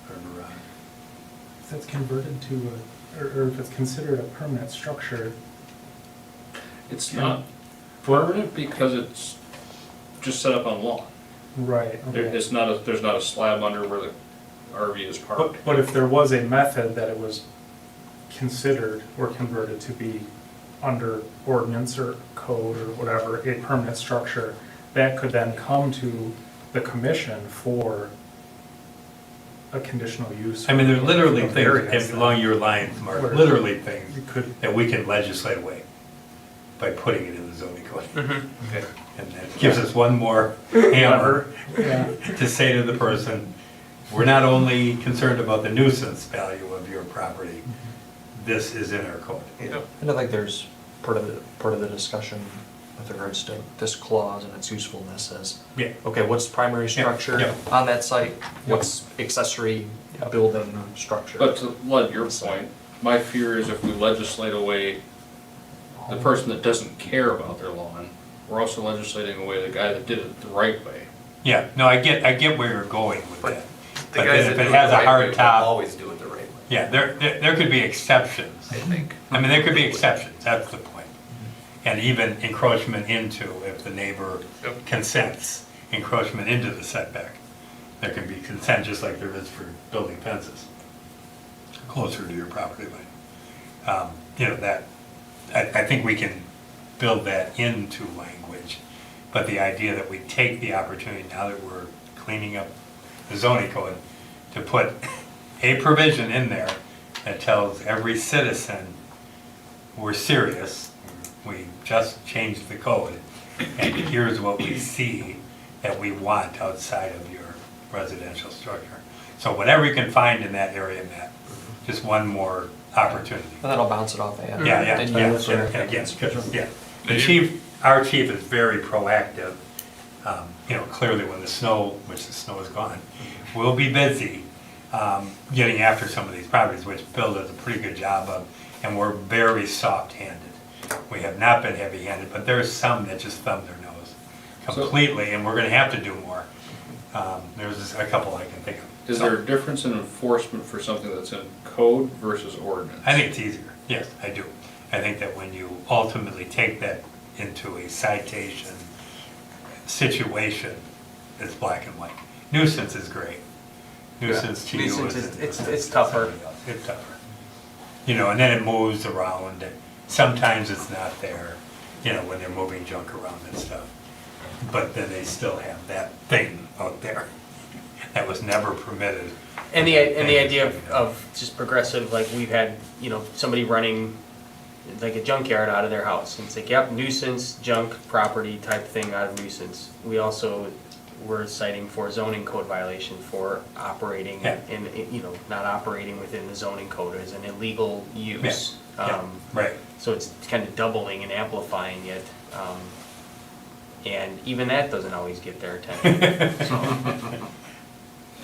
or garage. If it's converted to or if it's considered a permanent structure, It's not permanent because it's just set up on lawn. right, okay. There's not a slab under where the RV is parked. But if there was a method that it was considered or converted to be under ordinance or code or whatever, a permanent structure, that could then come to the commission for a conditional use. I mean, there's literally or things variance along your lines, Mark, Where- literally things You could, that we can legislate away by putting it in the zoning code. Okay. And that gives us one more hammer yeah, to say to the person, we're not only concerned about the nuisance value of your property, this is in our code. And I think there's part of the discussion with regards to this clause and its usefulness is, Yeah. okay, what's the primary Yeah, structure yeah. on that site? What's accessory building structure? But to Lud, your point, my fear is if we legislate away the person that doesn't care about their lawn, we're also legislating away the guy that did it the right way. Yeah, no, I get where you're going with But that. The But guys then that if do it it has the a right hard way will top, always do it the right way, yeah, there could be exceptions. I think. I mean, there could be exceptions, that's the point. And even encroachment into, if the neighbor Yep. consents, encroachment into the setback. There can be consent, just like there is for building fences, closer to your property line. You know, that, I think we can build that into language, but the idea that we take the opportunity, now that we're cleaning up the zoning code, to put a provision in there that tells every citizen, we're serious, we just changed the code, and here's what we see that we want outside of your residential structure. So whatever you can find in that area, Matt, just one more opportunity. And then I'll bounce it off Adam. Yeah, yeah, And yeah, you for- and again, yeah. The chief, our chief is very proactive. You know, clearly when the snow is gone, we'll be busy getting after some of these properties, which Bill does a pretty good job of, and we're very soft-handed. We have not been heavy-handed, but there's some that just thumb their nose completely, and we're gonna have to do more. There's just a couple I can think of. Is there a difference in enforcement for something that's in code versus ordinance? I think it's easier, yes, I do. I think that when you ultimately take that into a citation situation, it's black and white. Nuisance is great. Nuisance to you Nuisance is. it's tougher. It's tougher. You know, and then it moves around, and sometimes it's not there, you know, when they're moving junk around and stuff. But then they still have that thing out there that was never permitted. And the idea of just progressive, like we've had, you know, somebody running like a junkyard out of their house, and it's like, yep, nuisance, junk, property type thing out of nuisance. We also were citing for zoning code violation for operating Yeah. in, you know, not operating within the zoning code as an illegal use. Yeah, right. So it's kind of doubling and amplifying it. And even that doesn't always get their attention.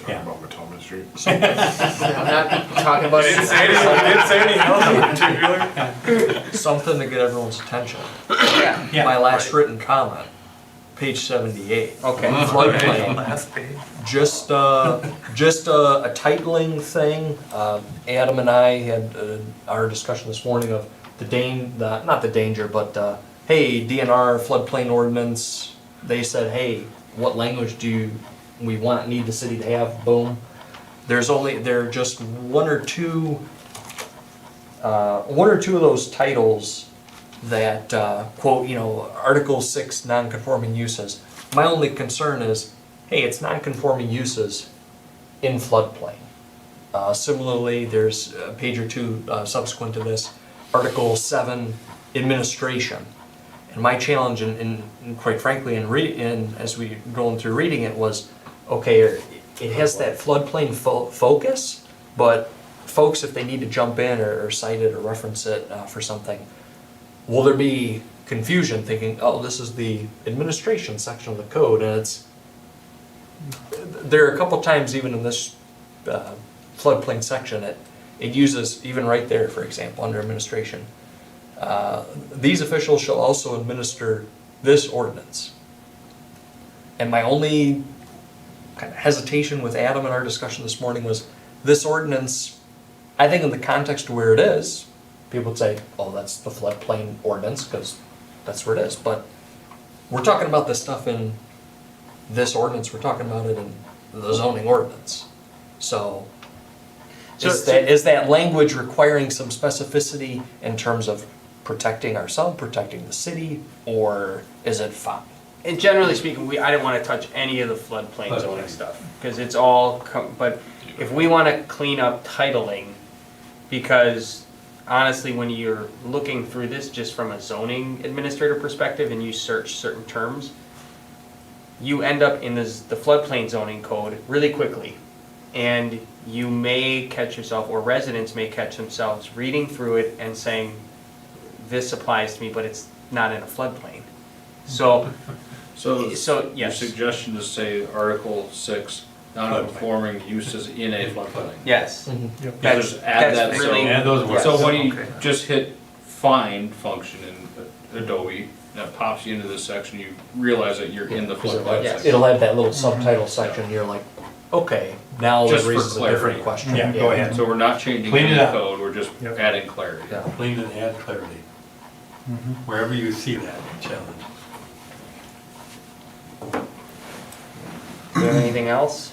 Yeah. About Matoma Street. I'm not talking about it. Something to get everyone's attention. Yeah. My last written comment, page 78. Okay. Floodplain. Last page. Just a titling thing. Adam and I had our discussion this morning of not the danger, but hey, DNR floodplain ordinance. They said, hey, what language do we need the city to have? Boom. There are just one or two of those titles that quote, you know, Article 6 non-conforming uses. My only concern is, hey, it's non-conforming uses in floodplain. Similarly, there's a page or two subsequent to this, Article 7 administration. And my challenge, and quite frankly, as we going through reading it, was, okay, it has that floodplain focus, but folks, if they need to jump in or cite it or reference it for something, will there be confusion thinking, oh, this is the administration section of the code, and there are a couple times even in this floodplain section it uses, even right there, for example, under administration, these officials shall also administer this ordinance. And my only kind of hesitation with Adam in our discussion this morning was this ordinance, I think in the context of where it is, people would say, oh, that's the floodplain ordinance, because that's where it is. But we're talking about this stuff in this ordinance, we're talking about it in the zoning ordinance. So is that language requiring some specificity in terms of protecting ourselves, protecting the city, or is it fine? And generally speaking, I didn't want to touch any of the floodplain zoning stuff, because it's all, but if we want to clean up titling, because honestly, when you're looking through this just from a zoning administrator perspective and you search certain terms, you end up in the floodplain zoning code really quickly. And you may catch yourself, or residents may catch themselves reading through it and saying, this applies to me, but it's not in a floodplain. So Your yes. suggestion is say Article 6, non-conforming uses in a floodplain. Yes. You just add that, that's really- Add those words. so when you Okay. just hit find function in Adobe, that pops you into this section, you realize that you're in the floodplain Yes. section. It'll have that little subtitle section, you're like, okay, now it Just for raises a clarity. different question. Yeah, go ahead. So we're not changing Clean it any up. code, we're just Yep. adding clarity. Yeah. Clean and add clarity. Wherever you see that challenge. Do you have anything else?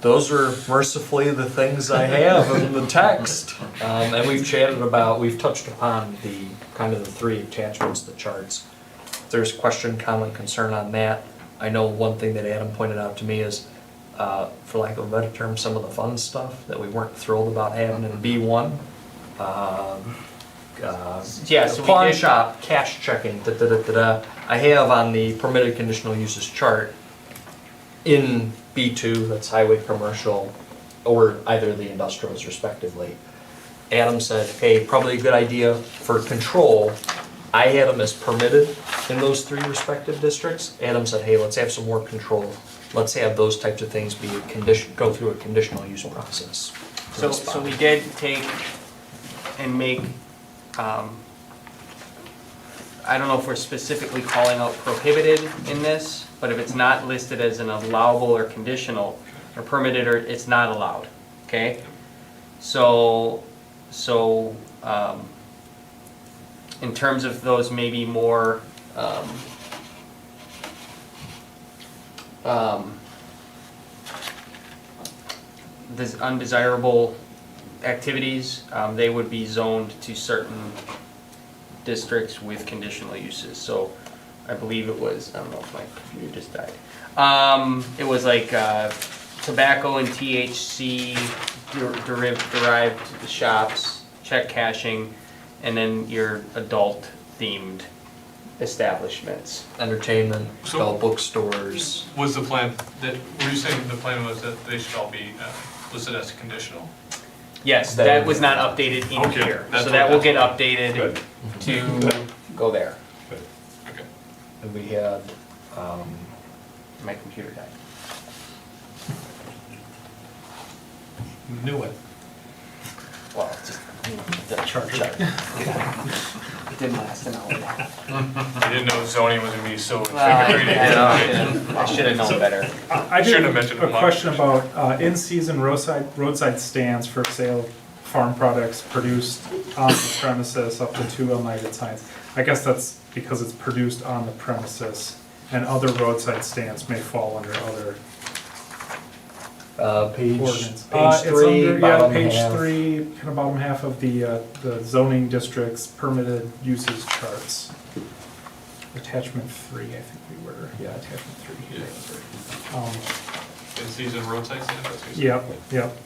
Those are mercifully the things I have in the text. And we've touched upon the kind of the three attachments, the charts. If there's question, comment, concern on that, I know one thing that Adam pointed out to me is, for lack of a better term, some of the fun stuff that we weren't thrilled about having in B1. Yeah, so we Pawn did- shop, cash checking, I have on the permitted conditional uses chart in B2, that's highway, commercial, or either the industrials respectively. Adam said, hey, probably a good idea for control I had them as permitted in those 3 respective districts. Adam said, hey, let's have some more control. Let's have those types of things be a condition, go through a conditional use process. for So, the so spot. we did take and make, I don't know if we're specifically calling out prohibited in this, but if it's not listed as an allowable or conditional, or permitted, or it's not allowed, okay? So, in terms of those maybe more, this undesirable activities, they would be zoned to certain districts with conditional uses. So I believe it was, I don't know if my computer just died. It was like tobacco and THC derived shops, check cashing, and then your adult themed establishments. Entertainment, So- adult bookstores. Was the plan, that, were you saying the plan was that they should all be listed as conditional? Yes, that was not updated in Okay, here, that's so what- that will that's get what- updated Good. to go there. Okay. And we had, My computer died. Knew it. Well, just, the charge. It didn't last an hour. I didn't know zoning was gonna be so I fingerprinted. should have known better. I do Shouldn't have have mentioned a it much. question about in-season roadside stands for sale of farm products produced on the premises, up to 2 unlighted signs. I guess that's because it's produced on the premises, and other roadside stands may fall under other page ordinance. 3, bottom Page half. 3, kind of bottom half of the zoning district's permitted uses charts. Attachment 3, I think we were, yeah, attachment 3. In season roadside stand, that's what you said? Yep.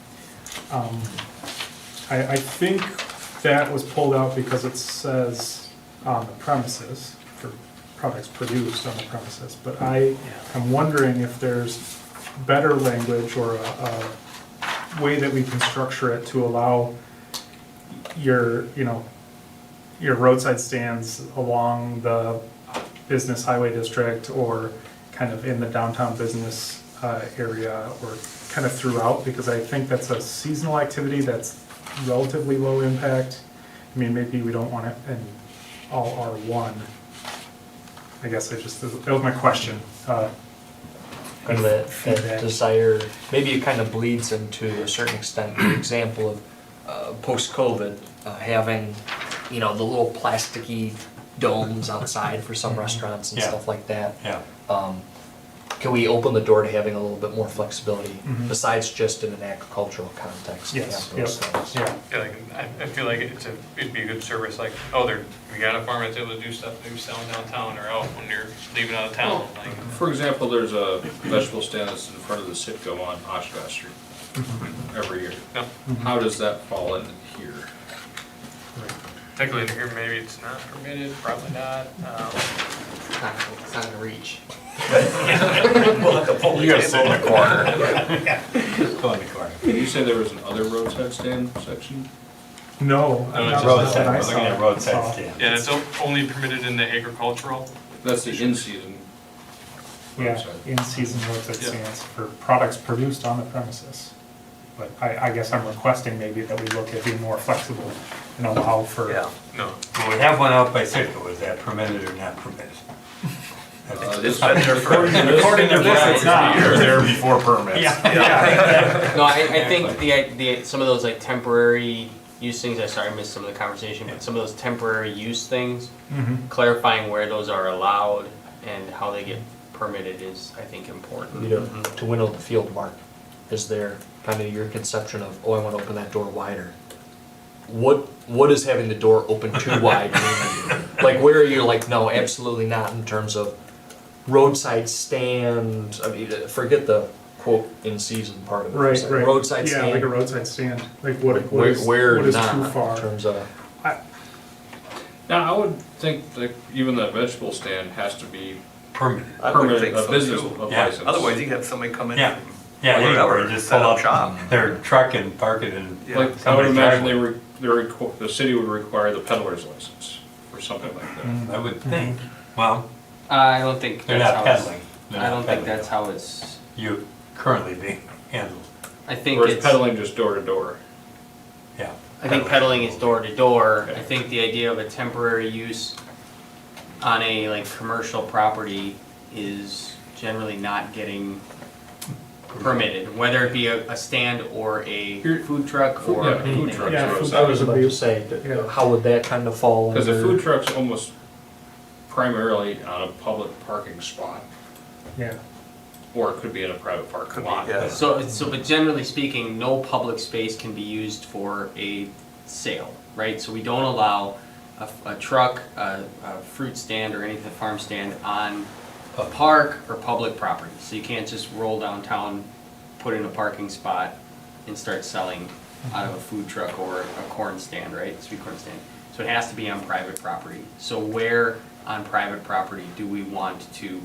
I think that was pulled out because it says on the premises, for products produced on the premises. But I am wondering if there's better language or a way that we can structure it to allow your roadside stands along the business highway district or kind of in the downtown business area or kind of throughout, because I think that's a seasonal activity that's relatively low impact. I mean, maybe we don't want it in all R1. I guess that was my question. And that Feedback. desire, maybe it kind of bleeds into a certain extent, the example of post-COVID, having, the little plasticky domes outside for some restaurants and Yeah. stuff like that. Yeah. Can we open the door to having a little bit more flexibility, Mhm. besides just in an agricultural context? to Yes, have those yep, things? yeah. Yeah, like, I feel like it'd be a good service, like, we got a farm that's able to do stuff, maybe selling downtown or out when you're leaving out of town, like. For example, there's a vegetable stand that's in front of the Citgo on Oshkosh Street every year. Yeah. How does that fall in here? Technically, in here, maybe it's not permitted, probably not. It's not in reach. You gotta sit in the corner. Go in the corner. Did you say there was an other roadside stand section? No, No, not it's that just I Roadside, we're looking at saw. roadside stand. Yeah, it's only permitted in the agricultural. That's the in-season Yeah, roadside. in-season roadside Yeah. stands for products produced on the premises. But I guess I'm requesting maybe that we look at being more flexible and allow for. Yeah. No. Well, we have one out by Citgo, is that permitted or not permitted? It's been there for. According to this, it's not. there before permits. Yeah. No, I think the some of those like temporary use things, I missed some of the conversation, but some of those temporary use things, Mhm. clarifying where those are allowed and how they get permitted is, I think, important. To winnow the field, Mark, is there kind of your conception of, I want to open that door wider? What is having the door open too wide mean to you? Like, where are you like, no, absolutely not, in terms of roadside stand, I mean, forget the quote in-season part of it. Right, right. Roadside Yeah, stand. like a roadside stand, like what Like, what is where what is not, too in far? terms of, Now, I would think that even that vegetable stand has to be Permitted. I would permitted, think a so business too. of Yeah. license. Otherwise, you have somebody come in. Yeah. Yeah, Whatever, anywhere, just set pull up up shop. their truck and park it in. Yeah. Like, I would somebody's imagine driveway. the city would require the peddler's license, for or something like that. I would think, well, I don't think they're that's not how it's, peddling. They're I not don't think peddling. that's how it's, You currently being handled, I think Or is it's, peddling just door to door? yeah. I think peddling is door to door. Okay. I think the idea of a temporary use on a like commercial property is generally not getting permitted, whether it be a stand or a food truck or Yeah, food anything trucks. like Yeah, that. food I was trucks would about be- to say, yeah. how would that kind of fall under? Because a food truck's almost primarily on a public parking spot, Yeah. or it could be in a private parking Could be, lot. yeah. So, but generally speaking, no public space can be used for a sale, right? So we don't allow a truck, a fruit stand or anything, farm stand on a park or public property. So you can't just roll downtown, put in a parking spot and start selling out of a food truck or a corn stand, right? Sweet corn stand. So it has to be on private property. So where on private property do we want to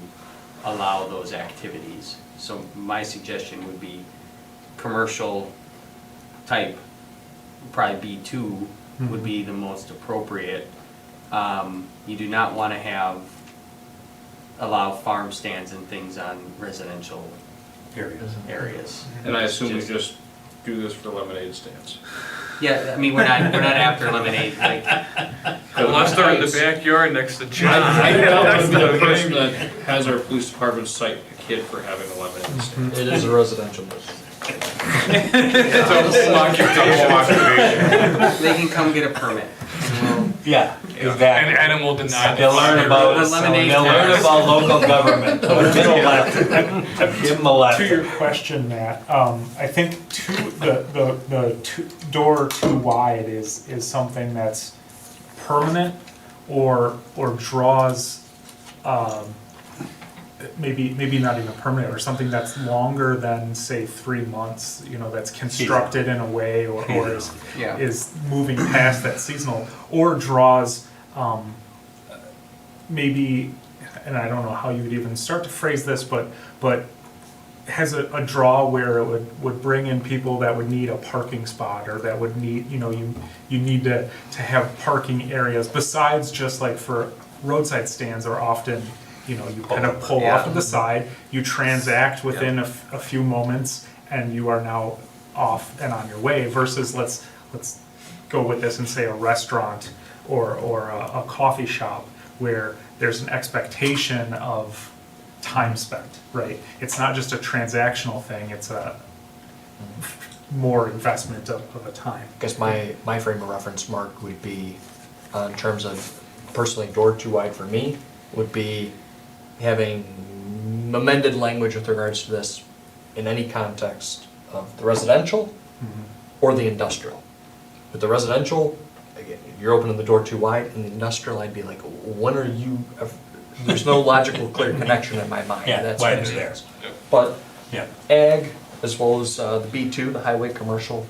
allow those activities? So my suggestion would be commercial type, probably B2 would be the most appropriate. You do not want to allow farm stands and things on residential areas. And I assume we Just- just do this for lemonade stands. Yeah, I mean, we're not after lemonade, like, Unless they're in the backyard next to John. I doubt would be the person that has our police department cite a kid for having a lemonade stand. It is a residential business. It's a home occupation. they can come get a permit. Yeah, And exactly. Adam will deny. They'll learn about, The lemonade they'll learn stand. about local government. Give them a lesson. Give them a To lesson. your question, Matt, I think the door too wide is something that's permanent or draws, maybe not even permanent, or something that's longer than, say, 3 months, that's constructed in a way or is Yeah. is moving past that seasonal, or draws, maybe, and I don't know how you would even start to phrase this, but has a draw where it would bring in people that would need a parking spot, or that would need, you need to have parking areas besides just like for roadside stands are often, you kind of pull off to the side, you transact within a few moments, and you are now off and on your way, versus let's go with this and say a restaurant or a coffee shop where there's an expectation of time spent, right? It's not just a transactional thing, it's a more investment of a time. I guess my frame of reference, Mark, would be, in terms of personally door too wide for me, would be having amended language with regards to this in any context of the residential or the industrial. With the residential, again, you're opening the door too wide. In the industrial, I'd be like, when are you, there's no logical clear connection in my mind. Yeah, That's why what they're it there. is. But Yeah. ag, as well as the B2, the highway commercial,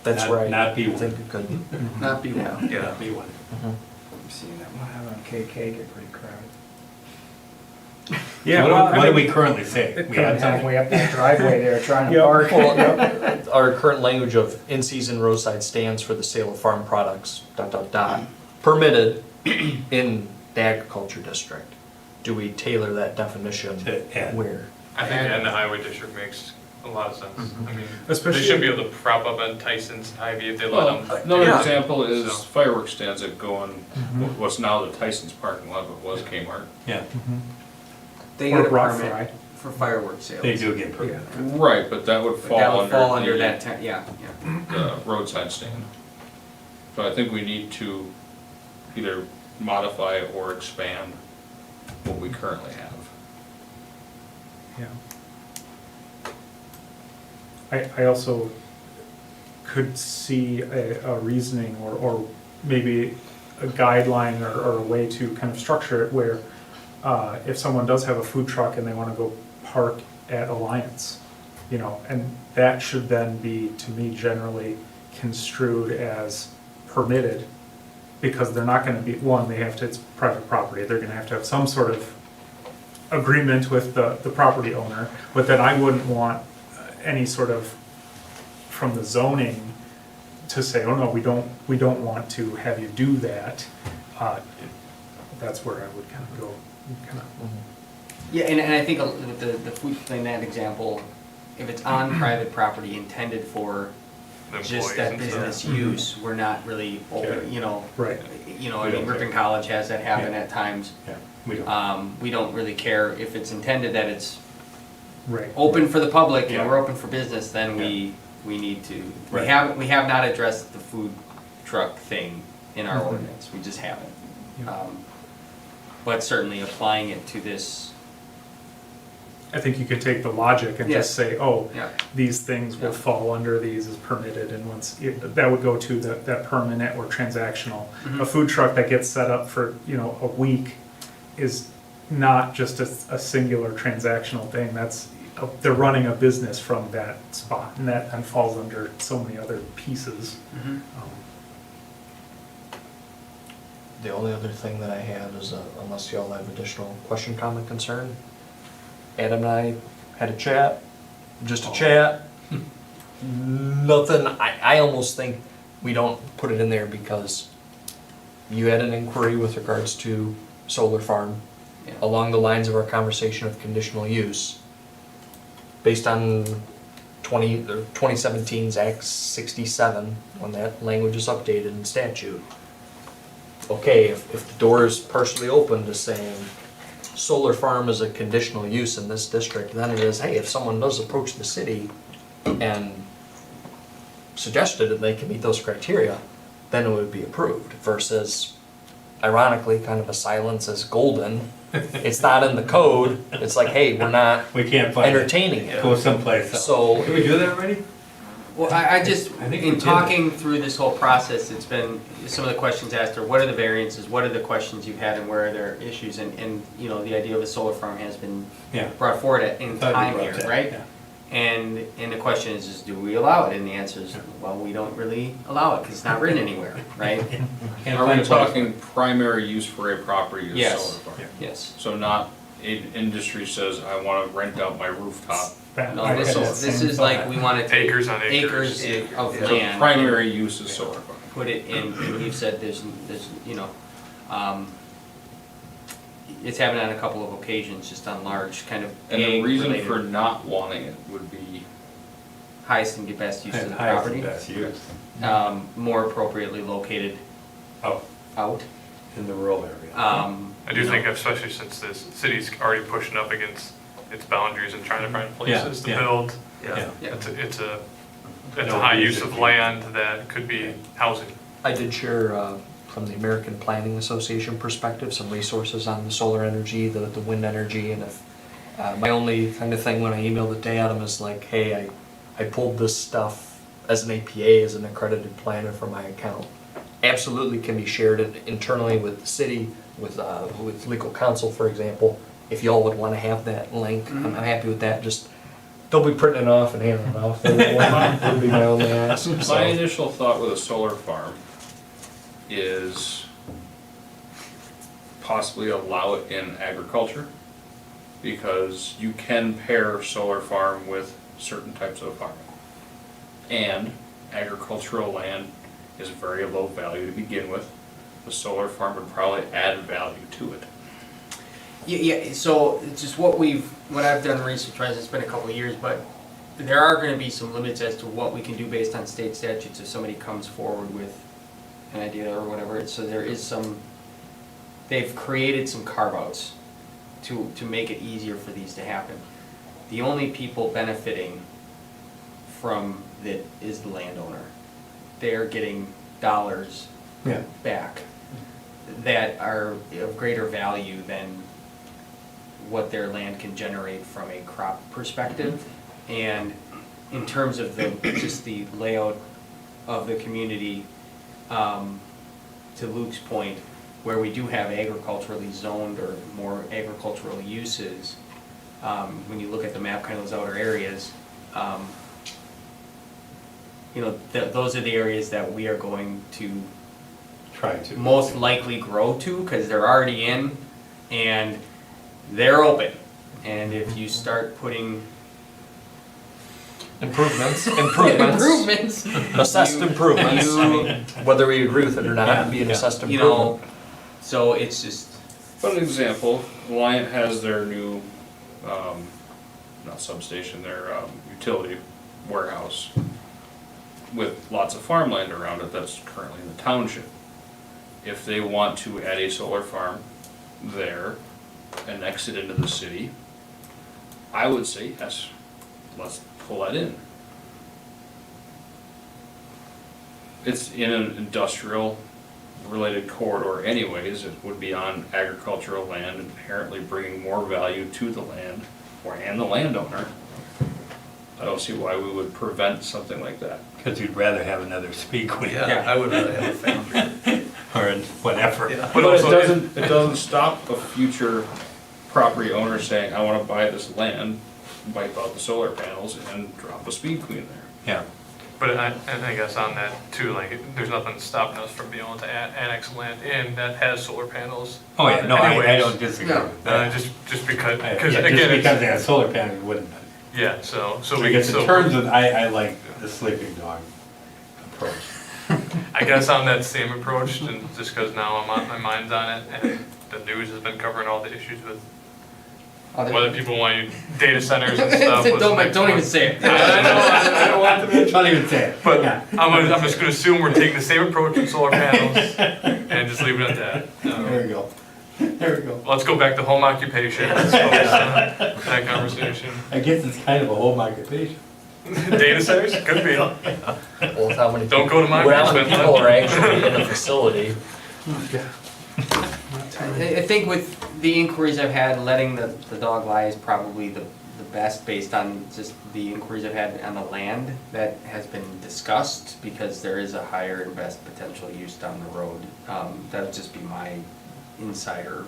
that's Not- where I not B1. think it could. Not B1. Yeah. B1. Mhm. I'm seeing that one out on KK get pretty crowded. Yeah, What do we currently say? We have something. Halfway up that driveway there trying to Yep. park. Well, our current language of in-season roadside stands for the sale of farm products, ... permitted in the agriculture district. Do we tailor that definition To add. where? I think and the highway district makes a lot of sense. I mean, Especially- they should be able to prop up on Tyson's Ivy if they let Well, them. another Yeah. example is So- fireworks stands that go in what's now the Tyson's parking lot, but was Kmart. Yeah, They Or get a Rock permit Fry. for fireworks sales. they do get permit. Right, but that would fall That would under. fall under the- that, yeah. the roadside stand. So I think we need to either modify or expand what we currently have. Yeah. I also could see a reasoning or maybe a guideline or a way to kind of structure it where if someone does have a food truck and they want to go park at Alliance, and that should then be, to me, generally construed as permitted, because they're not going to be, one, it's private property, they're going to have some sort of agreement with the property owner, but then I wouldn't want any sort of, from the zoning, to say, oh no, we don't want to have you do that. That's where I would kind of go, kind of. Yeah, and I think with the food in that example, if it's on private property intended for The just employees that and stuff. business use, we're not really open, you know. Right. You know, I We mean, don't Ripon care. College has that happen at times. Yeah, we don't. We don't really care if it's intended that it's Right. open for the public and Yeah. we're open for business, then we need to. Right. We have not addressed the food truck thing in our Mhm. ordinance, we just haven't. Yeah. But certainly applying it to this, I think you could take the logic and just say, oh, yeah, these things will Yeah. fall under these as permitted, and that would go to that permanent or transactional. Mhm. A food truck that gets set up for, a week is not just a singular transactional thing, they're running a business from that spot, and that then falls under so many other pieces. Mhm. The only other thing that I had is, unless y'all have additional question, comment, concern, Adam and I had a chat, just a chat. Nothing, I almost think we don't put it in there because you had an inquiry with regards to solar farm Yeah. along the lines of our conversation of conditional use. Based on 2017's Act 67, when that language is updated in statute. Okay, if the door is partially open to saying solar farm is a conditional use in this district, then it is, hey, if someone does approach the city and suggested that they can meet those criteria, then it would be approved, versus ironically, kind of a silence is golden. It's not in the code, it's like, hey, we're not We can't find it. entertaining it. Go someplace else. So, Did we do that already? Well, I just, I think we in did talking through this whole process, it's been, some of the questions asked are, what are the variances, what are the questions you've had, and where are there issues? And the idea of a solar farm has been Yeah. brought forward in Thought you time brought here, that, right? yeah. And the question is, do we allow it? And the answer is, well, we don't really allow it, because it's not written anywhere, right? Can't Are find we a place. talking primary use for a property is Yes. solar farm? Yeah. Yes. So not an industry says, I want to rent out my rooftop. No, I this had is, that this same is like, thought. we want to take Acres on acres. acres of So land. primary use is solar farm. Put it in, and you've said there's, it's happened on a couple of occasions, just on large, kind of And the reason ag-related, for not wanting it would be, highest and best use of the Highest and property. best use. More appropriately located Oh, out. in the rural area. I do think, especially since this city's already pushing up against its boundaries and trying to find places to Yeah. build, Yeah. Yeah. it's a high use of land that could be housing. I did share, from the American Planning Association perspective, some resources on the solar energy, the wind energy, and if, my only kind of thing when I emailed it to Adam is like, hey, I pulled this stuff as an APA, as an accredited planner for my account. Absolutely can be shared internally with the city, with legal counsel, for example. If y'all would want to have that link, I'm happy with that, just don't be printing it off and handing it off. That would be my only ask. my So, initial thought with a solar farm is possibly allow it in agriculture, because you can pair solar farm with certain types of farming. And agricultural land is very low value to begin with. The solar farm would probably add value to it. Yeah, so it's just what I've done research-wise, it's been a couple of years, but there are gonna be some limits as to what we can do based on state statutes if somebody comes forward with an idea or whatever. So there is they've created some carve-outs to make it easier for these to happen. The only people benefiting from it is the landowner. They're getting dollars Yeah. back that are of greater value than what their land can generate from a crop perspective. And in terms of just the layout of the community, to Luke's point, where we do have agriculturally zoned or more agricultural uses, when you look at the map, kind of those outer areas, those are the areas that we are going to Try to. most likely grow to, because they're already in, and they're open. And if you start putting improvements, improvements, assessed you- improvements, you- I mean, whether we agree with it or not, Yeah, be an yeah. assessed you know, improvement. So it's just, But an example, Reliant has their new, not substation, their utility warehouse with lots of farmland around it that's currently in the township. If they want to add a solar farm there and annex it into the city, I would say yes, let's pull that in. It's in an industrial related corridor anyways, it would be on agricultural land, inherently bringing more value to the land and the landowner. I don't see why we would prevent something like that. Because you'd rather have another Speedway. Yeah, I would rather have a factory. Or whatever. Yeah. But it also- doesn't stop a future property owner saying, I wanna buy this land, wipe out the solar panels and drop a speed queen there. Yeah. But I guess on that too, like, there's nothing stopping us from being able to annex land in that has solar panels. Oh, yeah, no, I anyways. don't disagree with that. Just because, Yeah, because just again, because they it's, have solar panels, you wouldn't. yeah, so So we I can guess in still, terms of, I like the sleeping dog approach. I guess on that same approach, and just because now my mind's on it, and the news has been covering all the issues with whether people want data centers and stuff. was the next don't even one. say it. I don't want to, don't even say it. But Yeah. I'm just gonna assume we're taking the same approach with solar panels and just leave it at that. There we go. There we go. Let's go back to home occupation, let's focus on that conversation. I guess it's kind of a home occupation. Data centers, could be. Well, with how many Don't go to my well, how many basement. people are actually in a facility? I think with the inquiries I've had, letting the dog lie is probably the best based on just the inquiries I've had on the land that has been discussed, because there is a higher and best potential use down the road. That would just be my insider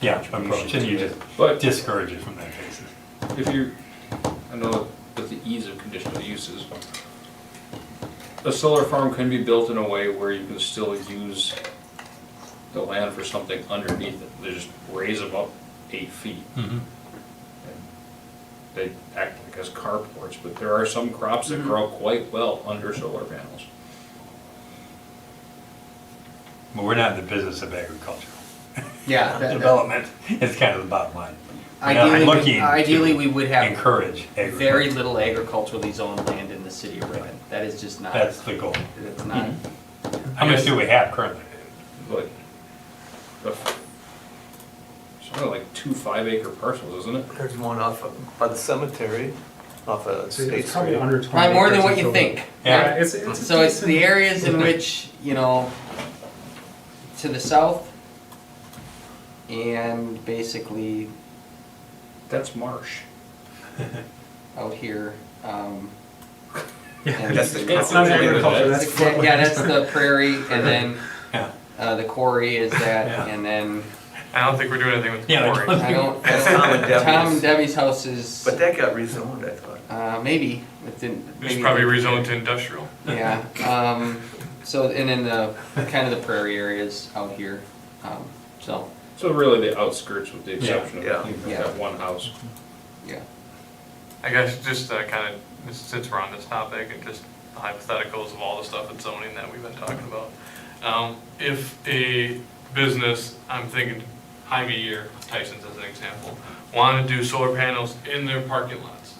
Yeah, contribution approach, and to you it. just But discourage it from that basis. if you're, I know with the ease of conditional uses, a solar farm can be built in a way where you can still use the land for something underneath it. They just raise them up 8 feet. And they act like as carports, but there are some crops that grow quite well under solar panels. But we're not in the business of agriculture. Yeah, Development is kind of the bottom line. We're not looking ideally to we would have encourage very agriculture. little agriculturally zoned land in the city of Ripon. That is just not, That's the goal. it's not. How much do we have currently? Like, something like 2 5-acre parcels, isn't it? There's one by the cemetery, off of State It's probably Street. under 20 Probably more than acres what in you total. think. Yeah. It's So it's the areas in which, to the south, and basically That's marsh. out here, Yeah, That's it's the not common agriculture, that's floodland. yeah, that's the prairie, and then, Yeah. the quarry is that, Yeah. and then, I don't think we're doing anything with the Yeah, quarry. I don't, That's Tom and Debbie's. Tom and Debbie's house is, But that got rezoned, I thought. maybe, it didn't. It's maybe- probably rezoned to industrial. Yeah, so, and then the, kind of the prairie areas out here, so, So really the outskirts with the exception Yeah, of yeah. that one house. yeah. I guess just kind of, since we're on this topic, and just the hypotheticals of all the stuff in zoning that we've been talking about. If a business, I'm thinking Hy-Vee or Tyson's as an example, wanted to do solar panels in their parking lots,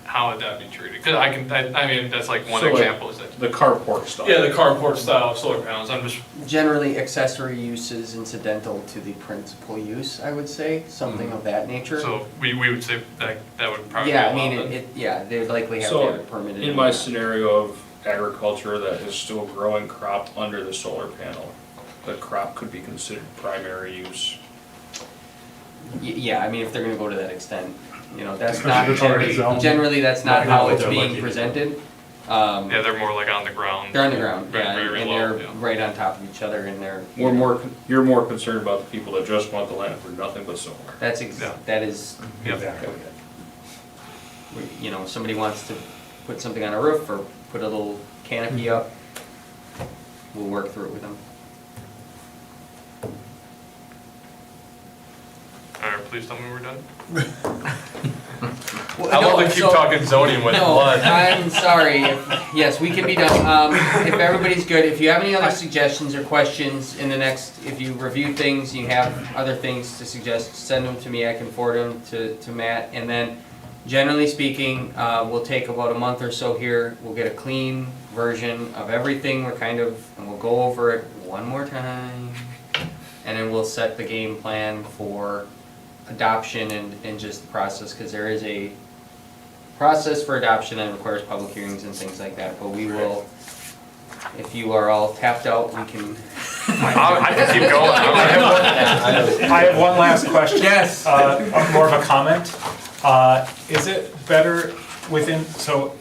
how would that be treated? Because I mean, that's like one So, like, example, is that, The carport stuff. yeah, the carport style solar panels, I'm just, Generally accessory use is incidental to the principal use, I would say, something of that nature. so we would say that would probably be Yeah, I allowed mean, then. yeah, they'd likely have to So, have it permitted. in my scenario of agriculture that is still growing crop under the solar panel, the crop could be considered primary use. Yeah, I mean, if they're gonna go to that extent, that's Especially not if it's already generally, zoned. generally, that's not Not how what it's they're being looking for. presented. Yeah, they're more like on the ground. They're on the ground, Very, yeah, very and low, they're yeah. right on top of each other, and they're. You're more concerned about the people that just want the land for nothing but solar. Yeah. That is, Yep. Exactly. somebody wants to put something on a roof or put a little canopy up, we'll work through it with them. All right, please tell me we're done. I love to keep talking zoning with No, blood. I'm sorry. Yes, we can be done. If everybody's good, if you have any other suggestions or questions in the next, if you review things, you have other things to suggest, send them to me. I can forward them to Matt. And then, generally speaking, we'll take about a month or so here. We'll get a clean version of everything. And we'll go over it one more time. And then we'll set the game plan for adoption and just the process, because there is a process for adoption and requires public hearings and things like that, but we will, if you are all tapped out, we can. I can keep going. I have one last question. Yes. More of a comment. Is it better so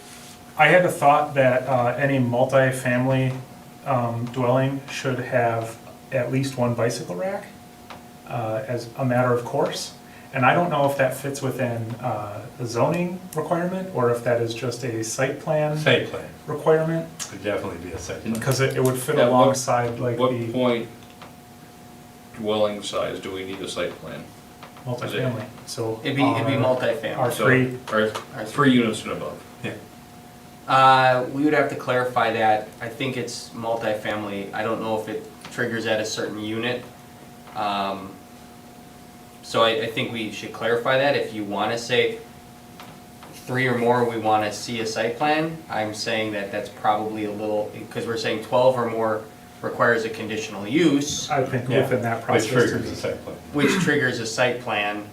I had a thought that any multifamily dwelling should have at least one bicycle rack as a matter of course. And I don't know if that fits within a zoning requirement or if that is just a site plan Site plan, requirement. would definitely be a site plan. Because it would fit At what- alongside like What the point dwelling size do we need a site plan? multifamily, so. It'd be multifamily. Our So, three, Or 3 units and above? We would have to clarify that. I think it's multifamily. I don't know if it triggers at a certain unit. So I think we should clarify that. If you want to say 3 or more, we want to see a site plan. I'm saying that that's probably a little, because we're saying 12 or more requires a conditional use, I think Yeah, within that Which process. triggers a site plan. which triggers a site plan.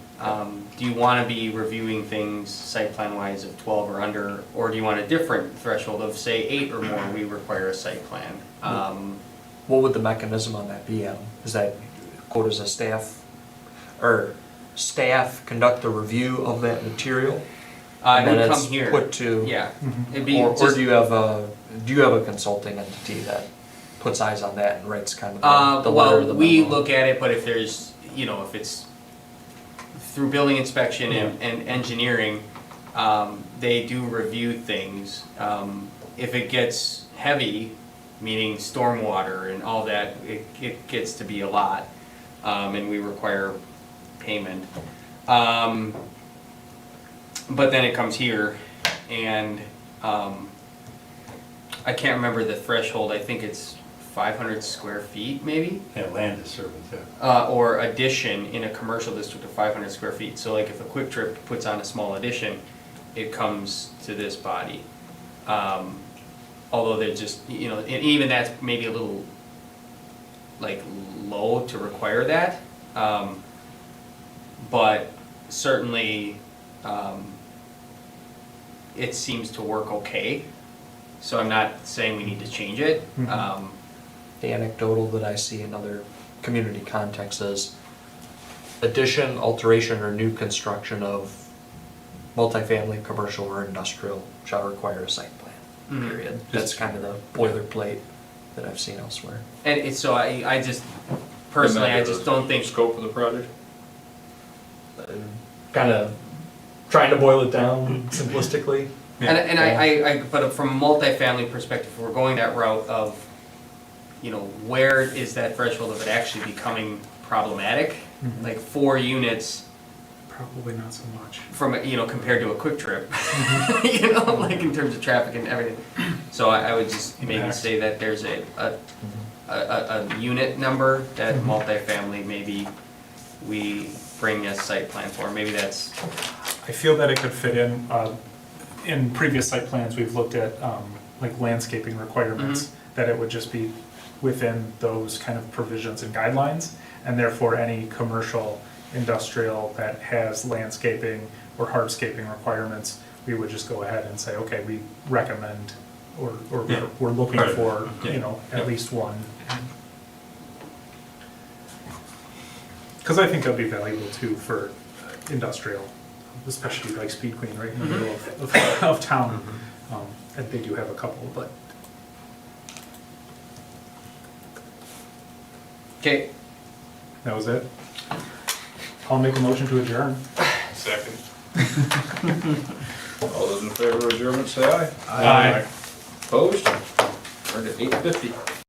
Do you want to be reviewing things site plan wise of 12 or under, or do you want a different threshold of say 8 or more, we require a site plan? What would the mechanism on that be, Adam? Is that quote as a staff, or staff conduct a review of that material? It And then would it's come here. put to, Yeah, Mhm. it'd be or just, do you have a consulting entity that puts eyes on that and writes kind of the letter of the well, we memo? look at it, but if there's, if it's through building inspection and engineering, they do review things. If it gets heavy, meaning stormwater and all that, it gets to be a lot, and we require payment. But then it comes here, and I can't remember the threshold, I think it's 500 square feet maybe? Yeah, land disturbance, yeah. Or addition in a commercial district of 500 square feet. So like if a Quick Trip puts on a small addition, it comes to this body. Although they're just, and even that's maybe a little like low to require that. But certainly, it seems to work okay. So I'm not saying we need to change it. Mhm. The anecdotal that I see in other community contexts is addition, alteration, or new construction of multifamily, commercial, or industrial shall require a site plan, Mhm. period. That's kind of the boilerplate that I've seen elsewhere. And it's, so I just, personally, I just don't think. Scope of the project? Kind of trying to boil it down simplistically. And I, but from a multifamily perspective, we're going that route of, where is that threshold of it actually becoming problematic? Mhm. Like 4 units Probably not so much. from, compared to a Quick Trip, like in terms of traffic and everything. So I would just maybe Impact. say that there's a unit number that Mhm. multifamily, maybe we bring a site plan for, maybe that's, I feel that it could fit in previous site plans, we've looked at like landscaping requirements, that it would just be within those kind of provisions and guidelines, and therefore any commercial, industrial that has landscaping or hardscaping requirements, we would just go ahead and say, okay, we recommend, or Yeah. we're looking Right. for, Yeah. at least one. Because I think that'd be valuable too for industrial, especially like Speed Queen right in the middle of town. And they do have a couple, but okay, that was it. I'll make a motion to adjourn. Second. All those in favor of adjournment, say aye. Aye. Opposed? We're at 8:50.